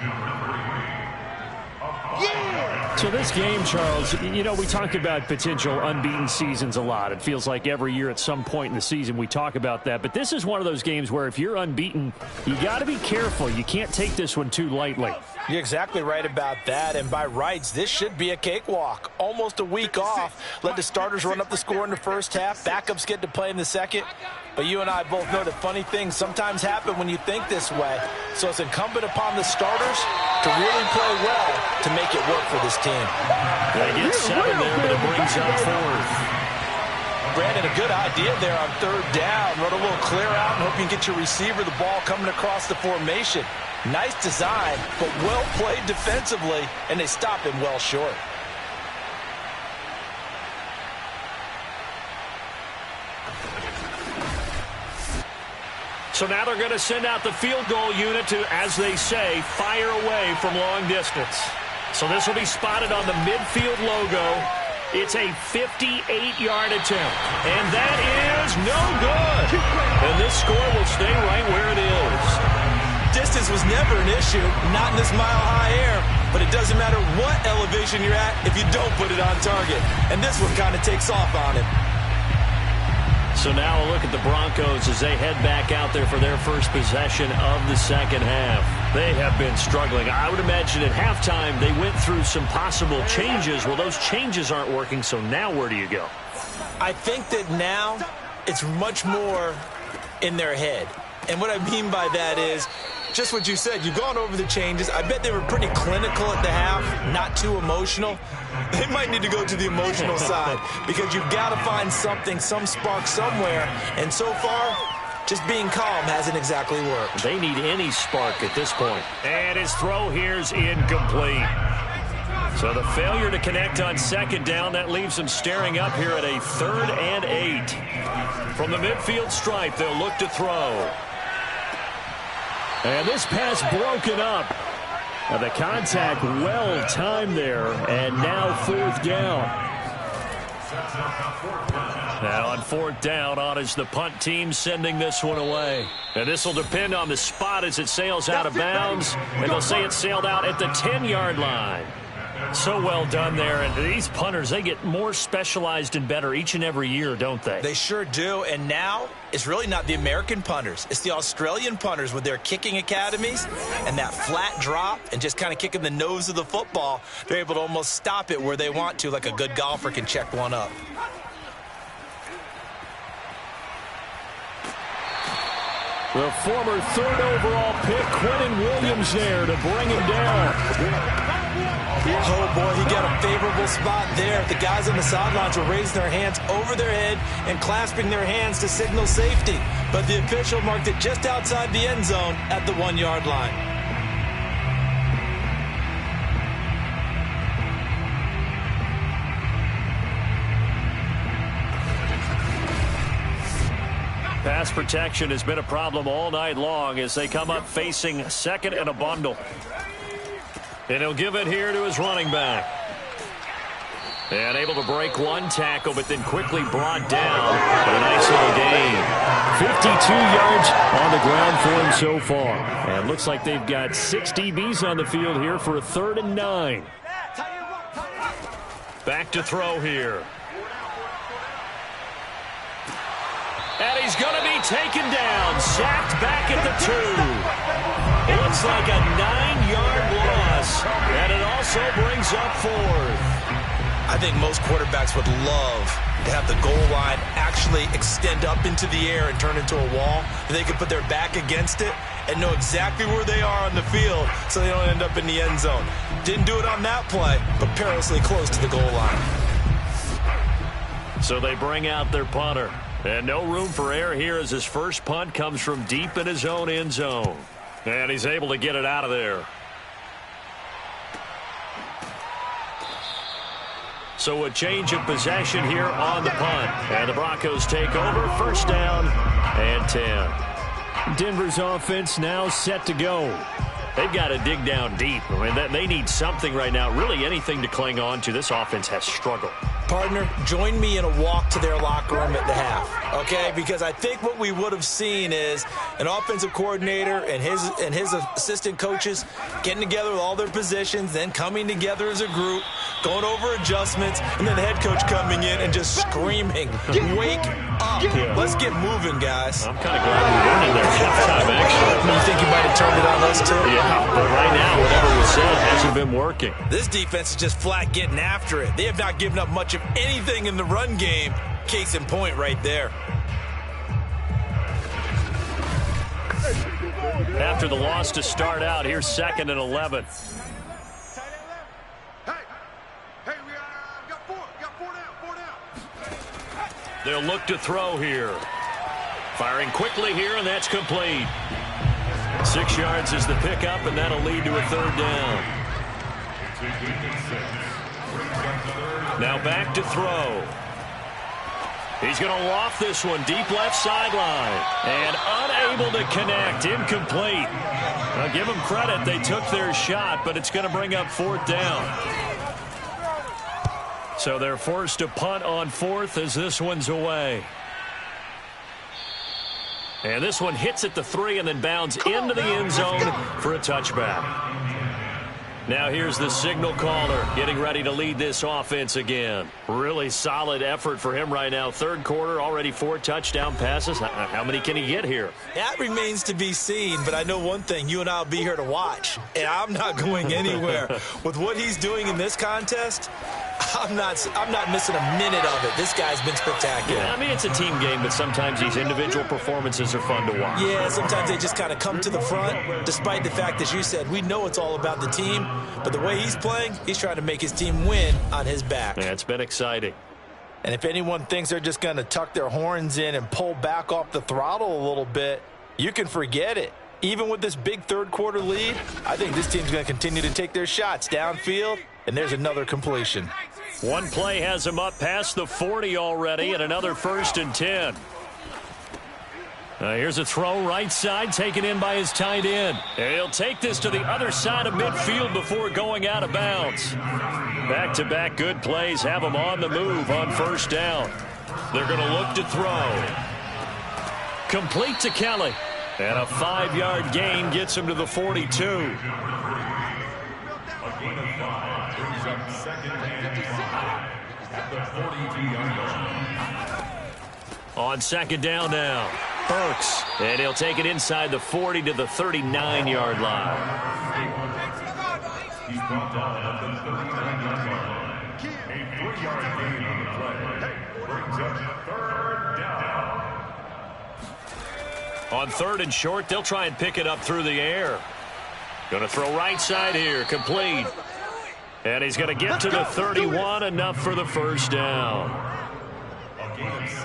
E: So this game, Charles, you know, we talk about potential unbeaten seasons a lot. It feels like every year at some point in the season we talk about that. But this is one of those games where if you're unbeaten, you got to be careful. You can't take this one too lightly.
B: You're exactly right about that. And by rights, this should be a cakewalk. Almost a week off. Let the starters run up the score in the first half. Backups get to play in the second. But you and I both know that funny things sometimes happen when you think this way. So it's incumbent upon the starters to really play well to make it work for this team.
A: They get 7 there, but it brings up 4th.
B: Brandon, a good idea there on 3rd down. Run a little clear out and hope you can get your receiver the ball coming across the formation. Nice design, but well played defensively, and they stop him well short.
A: So now they're going to send out the field goal unit to, as they say, fire away from long distance. So this will be spotted on the midfield logo. It's a 58-yard attempt. And that is no good. And this score will stay right where it is.
B: Distance was never an issue, not in this mile-high air. But it doesn't matter what elevation you're at if you don't put it on target. And this one kind of takes off on him.
A: So now a look at the Broncos as they head back out there for their first possession of the second half. They have been struggling. I would imagine at halftime they went through some possible changes. Well, those changes aren't working, so now where do you go?
B: I think that now it's much more in their head. And what I mean by that is just what you said. You've gone over the changes. I bet they were pretty clinical at the half, not too emotional. They might need to go to the emotional side because you've got to find something, some spark somewhere. And so far, just being calm hasn't exactly worked.
A: They need any spark at this point. And his throw here's incomplete. So the failure to connect on 2nd down, that leaves him staring up here at a 3rd and 8. From the midfield stripe, they'll look to throw.
E: And this pass broken up. The contact well timed there, and now 4th down.
A: Now on 4th down, on is the punt team sending this one away. And this will depend on the spot as it sails out of bounds. And they'll say it sailed out at the 10-yard line. So well done there. And these punters, they get more specialized and better each and every year, don't they?
B: They sure do. And now it's really not the American punters. It's the Australian punters with their kicking academies and that flat drop and just kind of kicking the nose of the football. They're able to almost stop it where they want to, like a good golfer can check one up.
E: The former 3rd overall pick, Quentin Williams, there to bring him down.
B: Oh, boy, he got a favorable spot there. The guys on the sidelines were raising their hands over their head and clasping their hands to signal safety. But the official marked it just outside the end zone at the 1-yard line.
A: Pass protection has been a problem all night long as they come up facing 2nd and a bundle. And he'll give it here to his running back. And able to break one tackle, but then quickly brought down. But a nice little gain.
E: 52 yards on the ground for him so far. And looks like they've got 6 DBs on the field here for a 3rd and 9.
A: Back to throw here. And he's going to be taken down. Sacked back at the 2. It looks like a 9-yard loss. And it also brings up 4th.
B: I think most quarterbacks would love to have the goal line actually extend up into the air and turn into a wall. They can put their back against it and know exactly where they are on the field so they don't end up in the end zone. Didn't do it on that play, but perilously close to the goal line.
A: So they bring out their punter. And no room for error here as his first punt comes from deep in his own end zone. And he's able to get it out of there. So a change of possession here on the punt. And the Broncos take over. 1st down and 10.
E: Denver's offense now set to go.
A: They've got to dig down deep. I mean, they need something right now, really anything to cling on to. This offense has struggled.
B: Partner, join me in a walk to their locker room at the half, okay? Because I think what we would have seen is an offensive coordinator and his assistant coaches getting together with all their positions, then coming together as a group, going over adjustments, and then the head coach coming in and just screaming, "Wake up. Let's get moving, guys."
A: I'm kind of glad we weren't in there halftime, actually.
B: You think you might have turned it on us, too?
A: Yeah, but right now, whatever was said hasn't been working.
B: This defense is just flat getting after it. They have not given up much of anything in the run game. Case in point right there.
A: After the loss to start out, here's 2nd and 11.
C: Hey, we got 4 down.
A: They'll look to throw here. Firing quickly here, and that's complete. 6 yards is the pickup, and that'll lead to a 3rd down. Now back to throw. He's going to loft this one deep left sideline. And unable to connect. Incomplete. Now give them credit. They took their shot, but it's going to bring up 4th down. So they're forced to punt on 4th as this one's away. And this one hits at the 3 and then bounds into the end zone for a touchback. Now here's the signal caller getting ready to lead this offense again. Really solid effort for him right now. 3rd quarter, already 4 touchdown passes. How many can he get here?
B: That remains to be seen, but I know one thing. You and I will be here to watch, and I'm not going anywhere. With what he's doing in this contest, I'm not missing a minute of it. This guy's been spectacular.
A: Yeah, I mean, it's a team game, but sometimes these individual performances are fun to watch.
B: Yeah, sometimes they just kind of come to the front, despite the fact, as you said, we know it's all about the team. But the way he's playing, he's trying to make his team win on his back.
A: Yeah, it's been exciting.
B: And if anyone thinks they're just going to tuck their horns in and pull back off the throttle a little bit, you can forget it. Even with this big 3rd quarter lead, I think this team's going to continue to take their shots downfield, and there's another completion.
A: One play has him up past the 40 already, and another 1st and 10. Here's a throw right side taken in by his tight end. And he'll take this to the other side of midfield before going out of bounds. Back-to-back good plays have him on the move on 1st down. They're going to look to throw. Complete to Kelly. And a 5-yard gain gets him to the 42. On 2nd down now, Burks. And he'll take it inside the 40 to the 39-yard line.
D: He's brought down at the 39-yard line. A 3-yard gain on the play brings up 3rd down.
A: On 3rd and short, they'll try and pick it up through the air. Going to throw right side here, complete. And he's going to get to the 31, enough for the first down.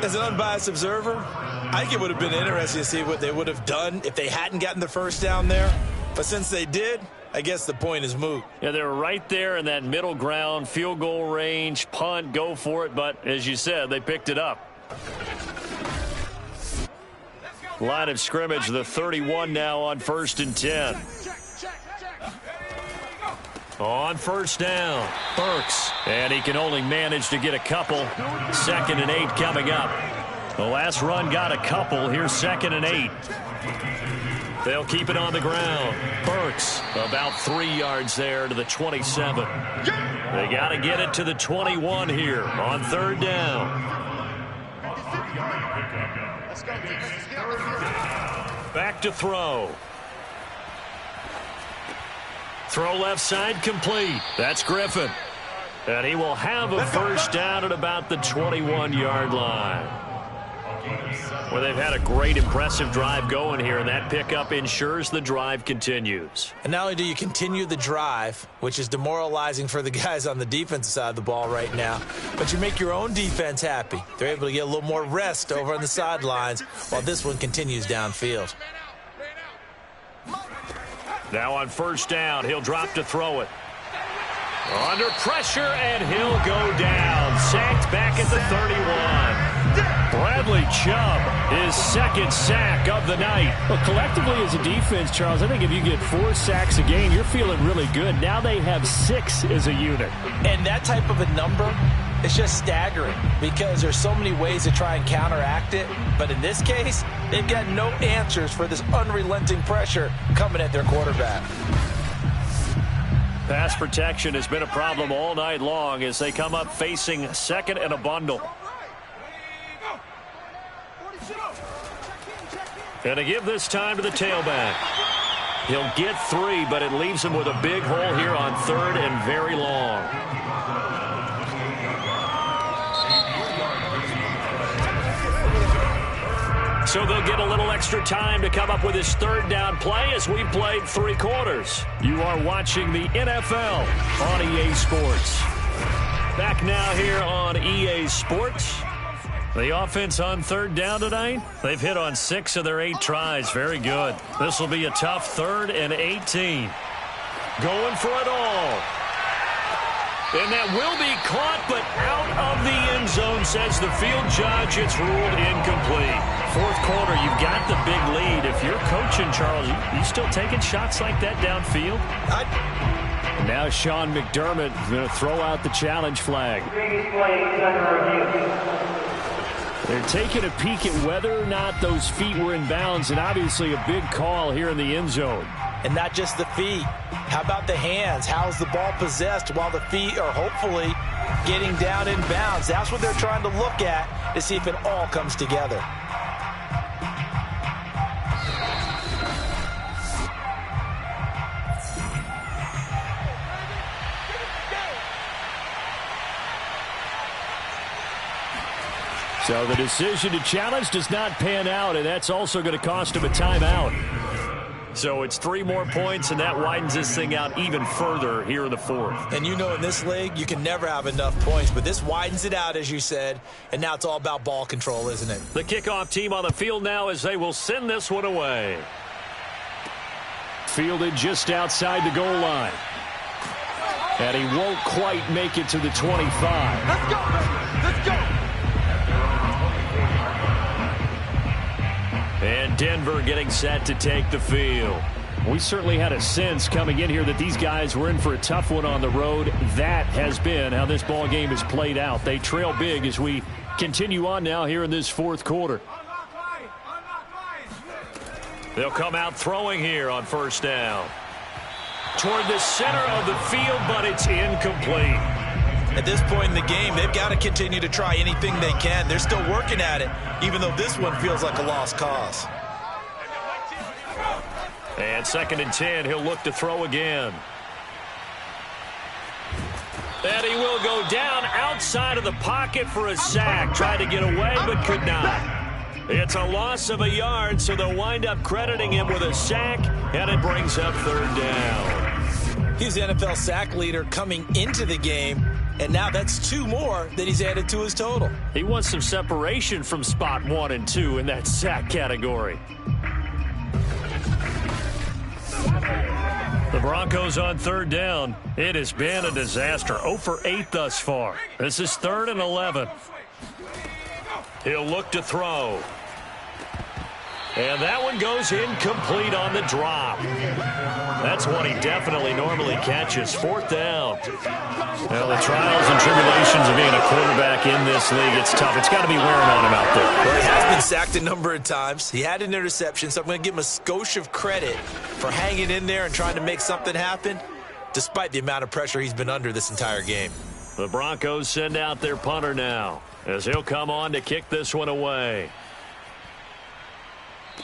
B: As an unbiased observer, I think it would have been interesting to see what they would have done if they hadn't gotten the first down there. But since they did, I guess the point is moot.
A: Yeah, they were right there in that middle ground, field goal range, punt, go for it. But as you said, they picked it up. Line of scrimmage, the 31 now on 1st and 10. On first down, Burks. And he can only manage to get a couple. 2nd and 8 coming up. The last run got a couple. Here's 2nd and 8. They'll keep it on the ground. Burks about 3 yards there to the 27. They got to get it to the 21 here on 3rd down. Back to throw. Throw left side complete. That's Griffin. And he will have a first down at about the 21-yard line. Well, they've had a great, impressive drive going here, and that pickup ensures the drive continues.
B: And not only do you continue the drive, which is demoralizing for the guys on the defensive side of the ball right now, but you make your own defense happy. They're able to get a little more rest over on the sidelines while this one continues downfield.
A: Now on first down, he'll drop to throw it. Under pressure, and he'll go down. Sacked back at the 31. Bradley Chubb, his 2nd sack of the night.
E: Well, collectively as a defense, Charles, I think if you get 4 sacks a game, you're feeling really good. Now they have 6 as a unit.
B: And that type of a number is just staggering because there's so many ways to try and counteract it. But in this case, they've got no answers for this unrelenting pressure coming at their quarterback.
A: Pass protection has been a problem all night long as they come up facing 2nd and a bundle. And to give this time to the tailback. He'll get 3, but it leaves him with a big hole here on 3rd and very long. So they'll get a little extra time to come up with his 3rd down play as we've played 3 quarters. You are watching the NFL on EA Sports. Back now here on EA Sports. The offense on 3rd down tonight, they've hit on 6 of their 8 tries. Very good. This will be a tough 3rd and 18. Going for it all. And that will be caught, but out of the end zone, says the field judge. It's ruled incomplete. 4th quarter, you've got the big lead. If you're coaching, Charles, you still taking shots like that downfield?
E: Now Sean McDermott is going to throw out the challenge flag. They're taking a peek at whether or not those feet were in bounds, and obviously a big call here in the end zone.
B: And not just the feet. How about the hands? How's the ball possessed while the feet are hopefully getting down in bounds? That's what they're trying to look at to see if it all comes together.
E: So the decision to challenge does not pan out, and that's also going to cost him a timeout.
A: So it's 3 more points, and that widens this thing out even further here in the 4th.
B: And you know in this league, you can never have enough points, but this widens it out, as you said, and now it's all about ball control, isn't it?
A: The kickoff team on the field now as they will send this one away.
E: Fielded just outside the goal line. And he won't quite make it to the 25.
C: Let's go, baby. Let's go.
A: And Denver getting set to take the field.
E: We certainly had a sense coming in here that these guys were in for a tough one on the road. That has been how this ball game has played out. They trail big as we continue on now here in this 4th quarter.
A: They'll come out throwing here on first down. Toward the center of the field, but it's incomplete.
B: At this point in the game, they've got to continue to try anything they can. They're still working at it, even though this one feels like a lost cause.
A: And 2nd and 10, he'll look to throw again. And he will go down outside of the pocket for a sack. Tried to get away, but could not. It's a loss of a yard, so they'll wind up crediting him with a sack, and it brings up third down.
B: He's the NFL sack leader coming into the game, and now that's 2 more that he's added to his total.
E: He wants some separation from spot 1 and 2 in that sack category.
A: The Broncos on third down. It has been a disaster. 0 for 8 thus far. This is 3rd and 11. He'll look to throw. And that one goes incomplete on the drop. That's one he definitely normally catches. 4th down. Well, the trials and tribulations of being a quarterback in this league, it's tough. It's got to be wearing on him out there.
B: Well, he has been sacked a number of times. He had an interception, so I'm going to give him a skosh of credit for hanging in there and trying to make something happen, despite the amount of pressure he's been under this entire game.
A: The Broncos send out their punter now, as he'll come on to kick this one away.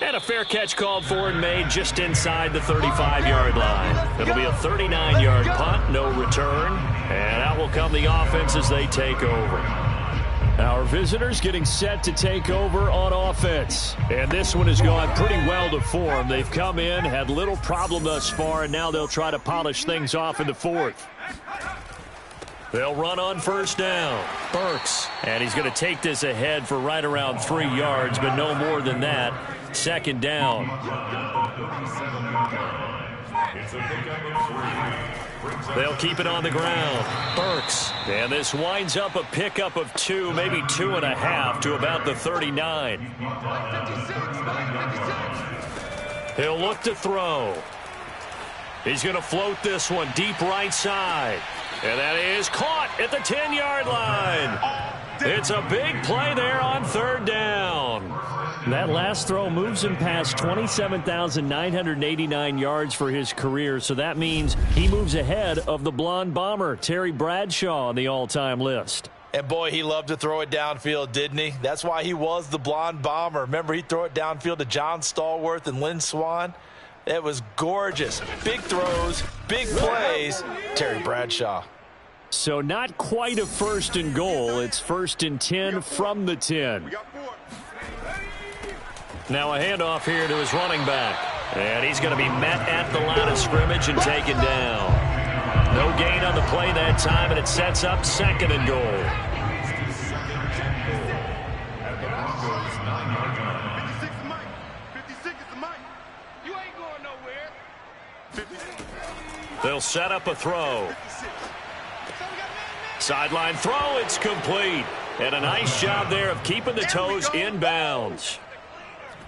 A: And a fair catch called for and made just inside the 35-yard line. It'll be a 39-yard punt, no return. And out will come the offense as they take over.
E: Our visitors getting set to take over on offense. And this one has gone pretty well to form. They've come in, had little problem thus far, and now they'll try to polish things off in the 4th.
A: They'll run on first down. Burks. And he's going to take this ahead for right around 3 yards, but no more than that. 2nd down. They'll keep it on the ground. Burks. And this winds up a pickup of 2, maybe 2.5 to about the 39. He'll look to throw. He's going to float this one deep right side. And that is caught at the 10-yard line. It's a big play there on 3rd down.
E: That last throw moves him past 27,989 yards for his career, so that means he moves ahead of the blonde bomber, Terry Bradshaw, on the all-time list.
B: And boy, he loved to throw it downfield, didn't he? That's why he was the blonde bomber. Remember, he'd throw it downfield to John Stallworth and Lynn Swann. It was gorgeous. Big throws, big plays. Terry Bradshaw.
E: So not quite a 1st and goal. It's 1st and 10 from the 10.
A: Now a handoff here to his running back. And he's going to be met at the line of scrimmage and taken down. No gain on the play that time, and it sets up 2nd and goal. They'll set up a throw. Sideline throw, it's complete. And a nice job there of keeping the toes inbounds.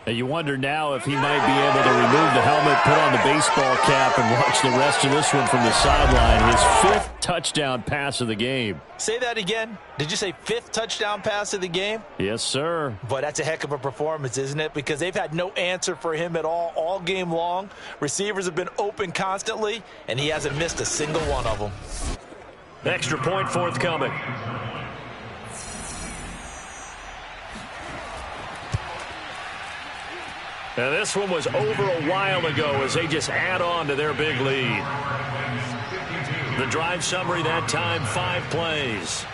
E: And you wonder now if he might be able to remove the helmet, put on the baseball cap, and watch the rest of this one from the sideline. His 5th touchdown pass of the game.
B: Say that again. Did you say 5th touchdown pass of the game?
E: Yes, sir.
B: But that's a heck of a performance, isn't it? Because they've had no answer for him at all game long. Receivers have been open constantly, and he hasn't missed a single one of them.
A: Extra point forthcoming. And this one was over a while ago as they just add on to their big lead. The drive summary that time, 5 plays.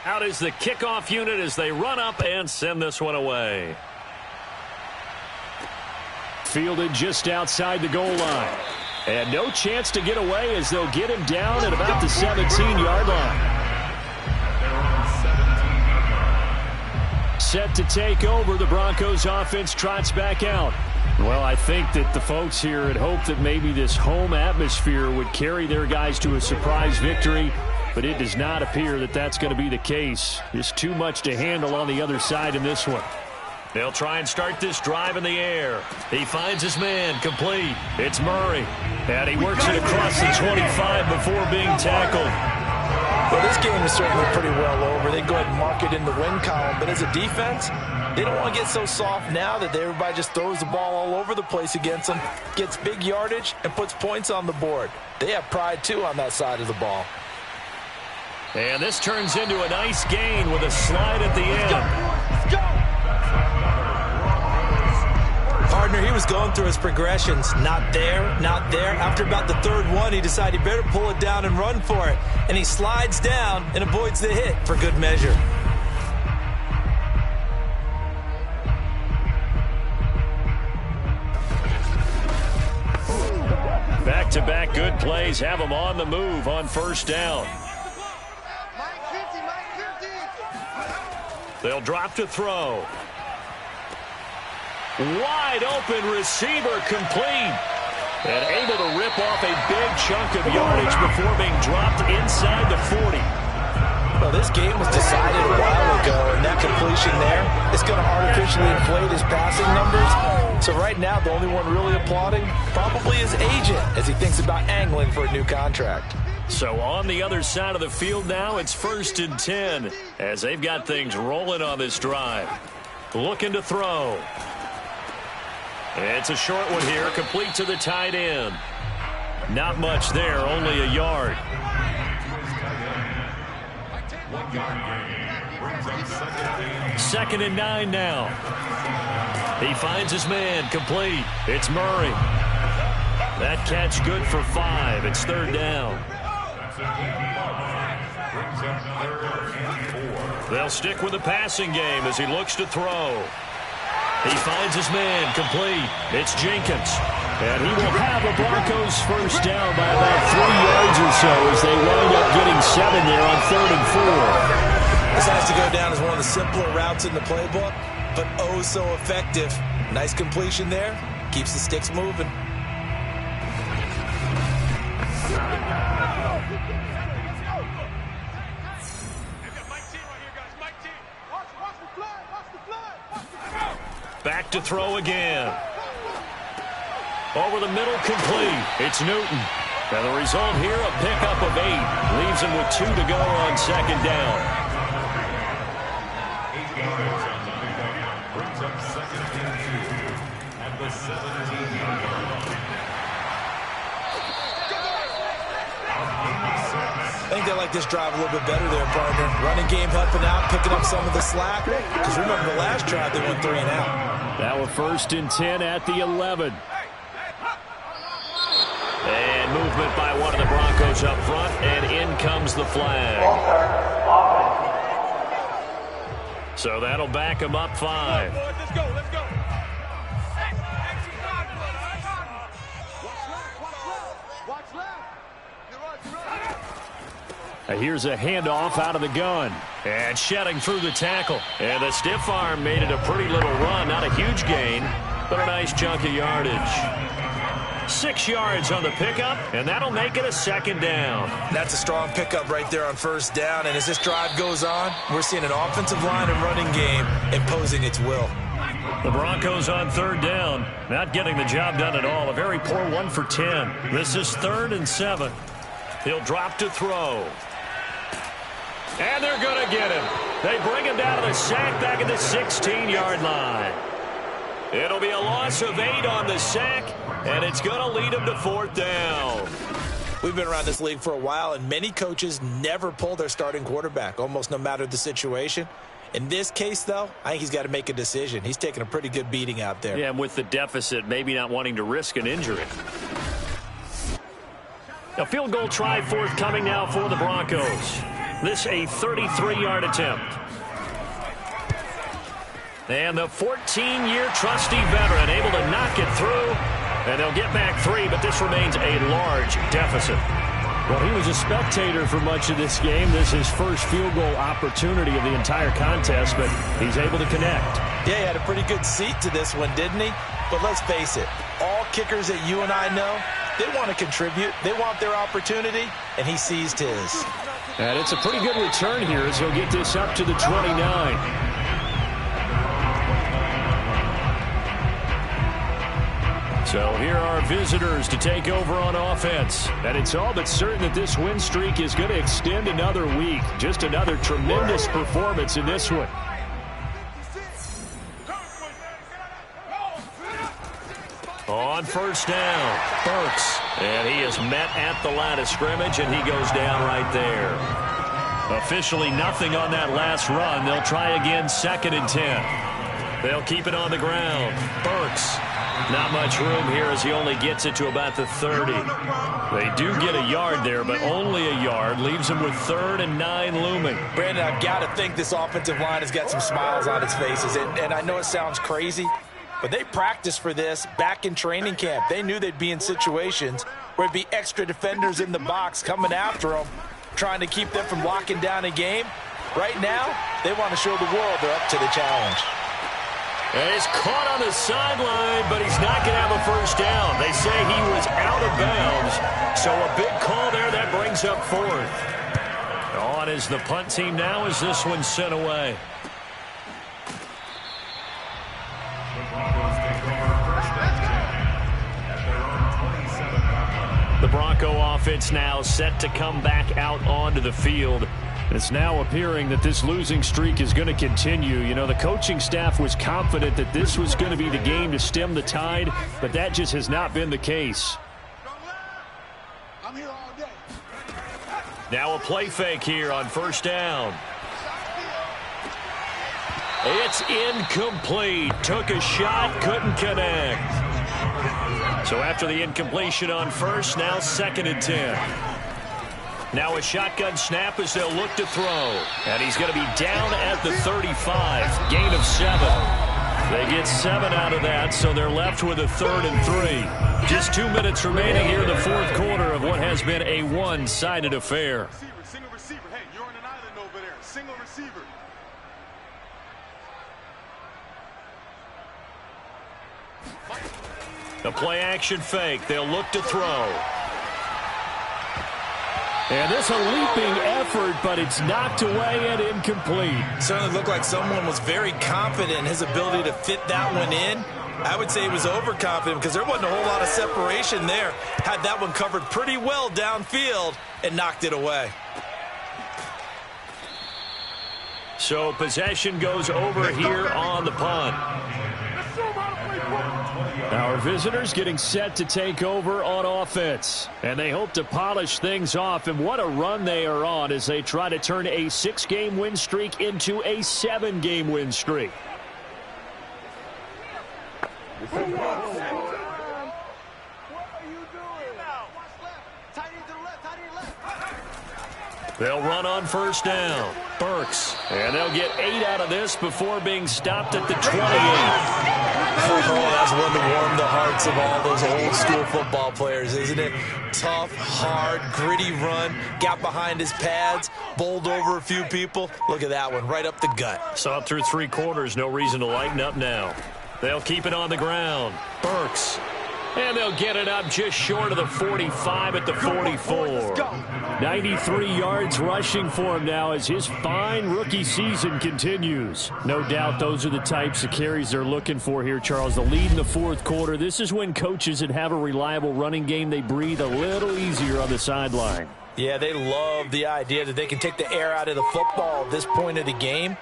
A: Out is the kickoff unit as they run up and send this one away.
E: Fielded just outside the goal line. And no chance to get away as they'll get him down at about the 17-yard line. Set to take over, the Broncos offense trots back out. Well, I think that the folks here had hoped that maybe this home atmosphere would carry their guys to a surprise victory, but it does not appear that that's going to be the case. Just too much to handle on the other side in this one.
A: They'll try and start this drive in the air. He finds his man, complete. It's Murray. And he works it across the 25 before being tackled.
B: Well, this game is certainly pretty well over. They go ahead and mark it in the win column. But as a defense, they don't want to get so soft now that everybody just throws the ball all over the place against them, gets big yardage, and puts points on the board. They have pride, too, on that side of the ball.
A: And this turns into a nice gain with a slide at the end.
B: Partner, he was was going through his progressions. Not there, not there. After about the third one, he decided he better pull it down and run for it. And he slides down and avoids the hit for good measure.
A: Back-to-back good plays have him on the move on first down. They'll drop to throw. Wide open receiver complete. And able to rip off a big chunk of yardage before being dropped inside the 40.
B: Well, this game was decided a while ago, and that completion there is going to artificially inflate his passing numbers. So right now, the only one really applauding probably his agent as he thinks about angling for a new contract.
A: So on the other side of the field now, it's 1st and 10 as they've got things rolling on this drive. Looking to throw. It's a short one here, complete to the tight end. Not much there, only a yard. 2nd and 9 now. He finds his man, complete. It's Murray. That catch good for 5. It's 3rd down. They'll stick with the passing game as he looks to throw. He finds his man, complete. It's Jenkins. And he will have the Broncos first down by about 3 yards or so as they wind up getting 7 there on 3rd and 4.
B: This has to go down as one of the simpler routes in the playbook, but oh so effective. Nice completion there. Keeps the sticks moving.
A: Back to throw again. Over the middle, complete. It's Newton. And the result here, a pickup of 8. Leaves him with 2 to go on 2nd down.
D: 8 yards on the pickup. Brings up 2nd and 2 at the 17-yard line.
B: I think they like this drive a little bit better there, partner. Running game helping out, picking up some of the slack. Because remember, the last drive, they went 3 and out.
E: Now a 1st and 10 at the 11.
A: And movement by one of the Broncos up front, and in comes the flag. So that'll back him up 5.
C: Let's go, let's go. Watch left.
E: Here's a handoff out of the gun.
A: And shedding through the tackle. And the stiff arm made it a pretty little run. Not a huge gain, but a nice chunk of yardage. 6 yards on the pickup, and that'll make it a 2nd down.
B: That's a strong pickup right there on 1st down. And as this drive goes on, we're seeing an offensive line and running game imposing its will.
A: The Broncos on 3rd down. Not getting the job done at all. A very poor 1 for 10. This is 3rd and 7. He'll drop to throw. And they're going to get him. They bring him down to the sack back at the 16-yard line. It'll be a loss of 8 on the sack, and it's going to lead him to 4th down.
B: We've been around this league for a while, and many coaches never pull their starting quarterback, almost no matter the situation. In this case, though, I think he's got to make a decision. He's taking a pretty good beating out there.
A: Yeah, and with the deficit, maybe not wanting to risk an injury. A field goal try forthcoming now for the Broncos. This a 33-yard attempt. And the 14-year trusty veteran able to knock it through. And they'll get back 3, but this remains a large deficit.
E: Well, he was a spectator for much of this game. This is his first field goal opportunity of the entire contest, but he's able to connect.
B: Yeah, he had a pretty good seat to this one, didn't he? But let's face it, all kickers that you and I know, they want to contribute. They want their opportunity, and he seized his.
E: And it's a pretty good return here as he'll get this up to the 29.
A: So here are visitors to take over on offense.
E: And it's all but certain that this win streak is going to extend another week. Just another tremendous performance in this one.
A: On 1st down, Burks. And he is met at the line of scrimmage, and he goes down right there. Officially nothing on that last run. They'll try again 2nd and 10. They'll keep it on the ground. Burks Not much room here as he only gets it to about the 30. They do get a yard there, but only a yard. Leaves him with 3rd and 9 looming.
B: Brandon, I've got to think this offensive line has got some smiles on its faces. And I know it sounds crazy, but they practiced for this back in training camp. They knew they'd be in situations where it'd be extra defenders in the box coming after them, trying to keep them from locking down a game. Right now, they want to show the world they're up to the challenge.
A: And he's caught on the sideline, but he's not going to have a first down. They say he was out of bounds, so a big call there that brings up 4th. On is the punt team now as this one's sent away. The Bronco offense now set to come back out onto the field. It's now appearing that this losing streak is going to continue. You know, the coaching staff was confident that this was going to be the game to stem the tide, but that just has not been the case.
C: I'm here all day.
A: Now a play fake here on first down. It's incomplete. Took a shot, couldn't connect. So after the incompletion on first, now 2nd and 10. Now a shotgun snap as they'll look to throw. And he's going to be down at the 35. Gain of 7. They get 7 out of that, so they're left with a 3rd and 3. Just 2 minutes remaining here in the 4th quarter of what has been a one-sided affair.
C: Single receiver. Hey, you're on an island over there. Single receiver.
A: The play-action fake. They'll look to throw. And this a leaping effort, but it's knocked away and incomplete.
B: Certainly looked like someone was very confident in his ability to fit that one in. I would say he was overconfident because there wasn't a whole lot of separation there. Had that one covered pretty well downfield and knocked it away.
A: So possession goes over here on the punt.
E: Our visitors getting set to take over on offense. And they hope to polish things off. And what a run they are on as they try to turn a 6-game win streak into a 7-game win streak.
A: They'll run on first down. Burks. And they'll get 8 out of this before being stopped at the 28.
B: Oh, that's one to warm the hearts of all those old school football players, isn't it? Tough, hard, gritty run. Got behind his pads, bowled over a few people. Look at that one, right up the gut.
A: Saw it through 3 quarters. No reason to lighten up now. They'll keep it on the ground. Burks. And they'll get it up just short of the 45 at the 44.
E: 93 yards rushing for him now as his fine rookie season continues. No doubt those are the types of carries they're looking for here, Charles. The lead in the 4th quarter. This is when coaches that have a reliable running game, they breathe a little easier on the sideline.
B: Yeah, they love the idea that they can take the air out of the football at this point of the game.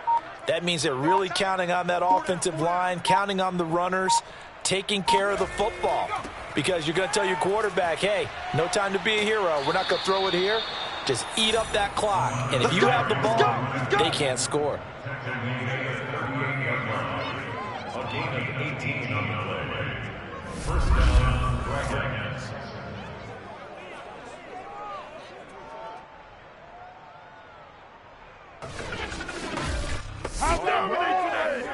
B: That means they're really counting on that offensive line, counting on the runners, taking care of the football, because you're going to tell your quarterback, hey, no time to be a hero. We're not going to throw it here. Just eat up that clock. And if you have the ball, they can't score.
D: A gain of 18 on the play. First down, Red Dragons.
C: How dominate today?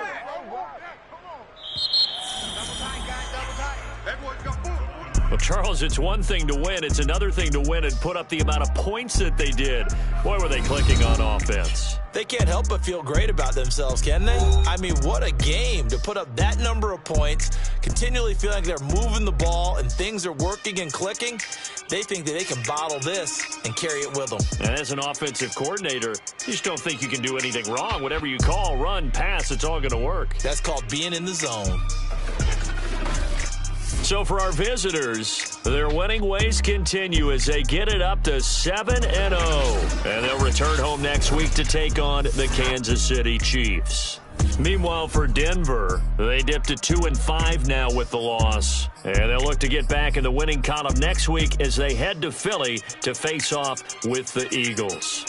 A: Well, Charles, it's one thing to win. It's another thing to win and put up the amount of points that they did. Boy, were they clicking on offense.
B: They can't help but feel great about themselves, can they? I mean, what a game to put up that number of points, continually feeling like they're moving the ball and things are working and clicking. They think that they can bottle this and carry it with them.
A: And as an offensive coordinator, you just don't think you can do anything wrong. Whatever you call, run, pass, it's all going to work.
B: That's called being in the zone.
A: So for our visitors, their winning ways continue as they get it up to 7-0. And they'll return home next week to take on the Kansas City Chiefs. Meanwhile, for Denver, they dipped to 2-5 now with the loss. And they'll look to get back in the winning column next week as they head to Philly to face off with the Eagles.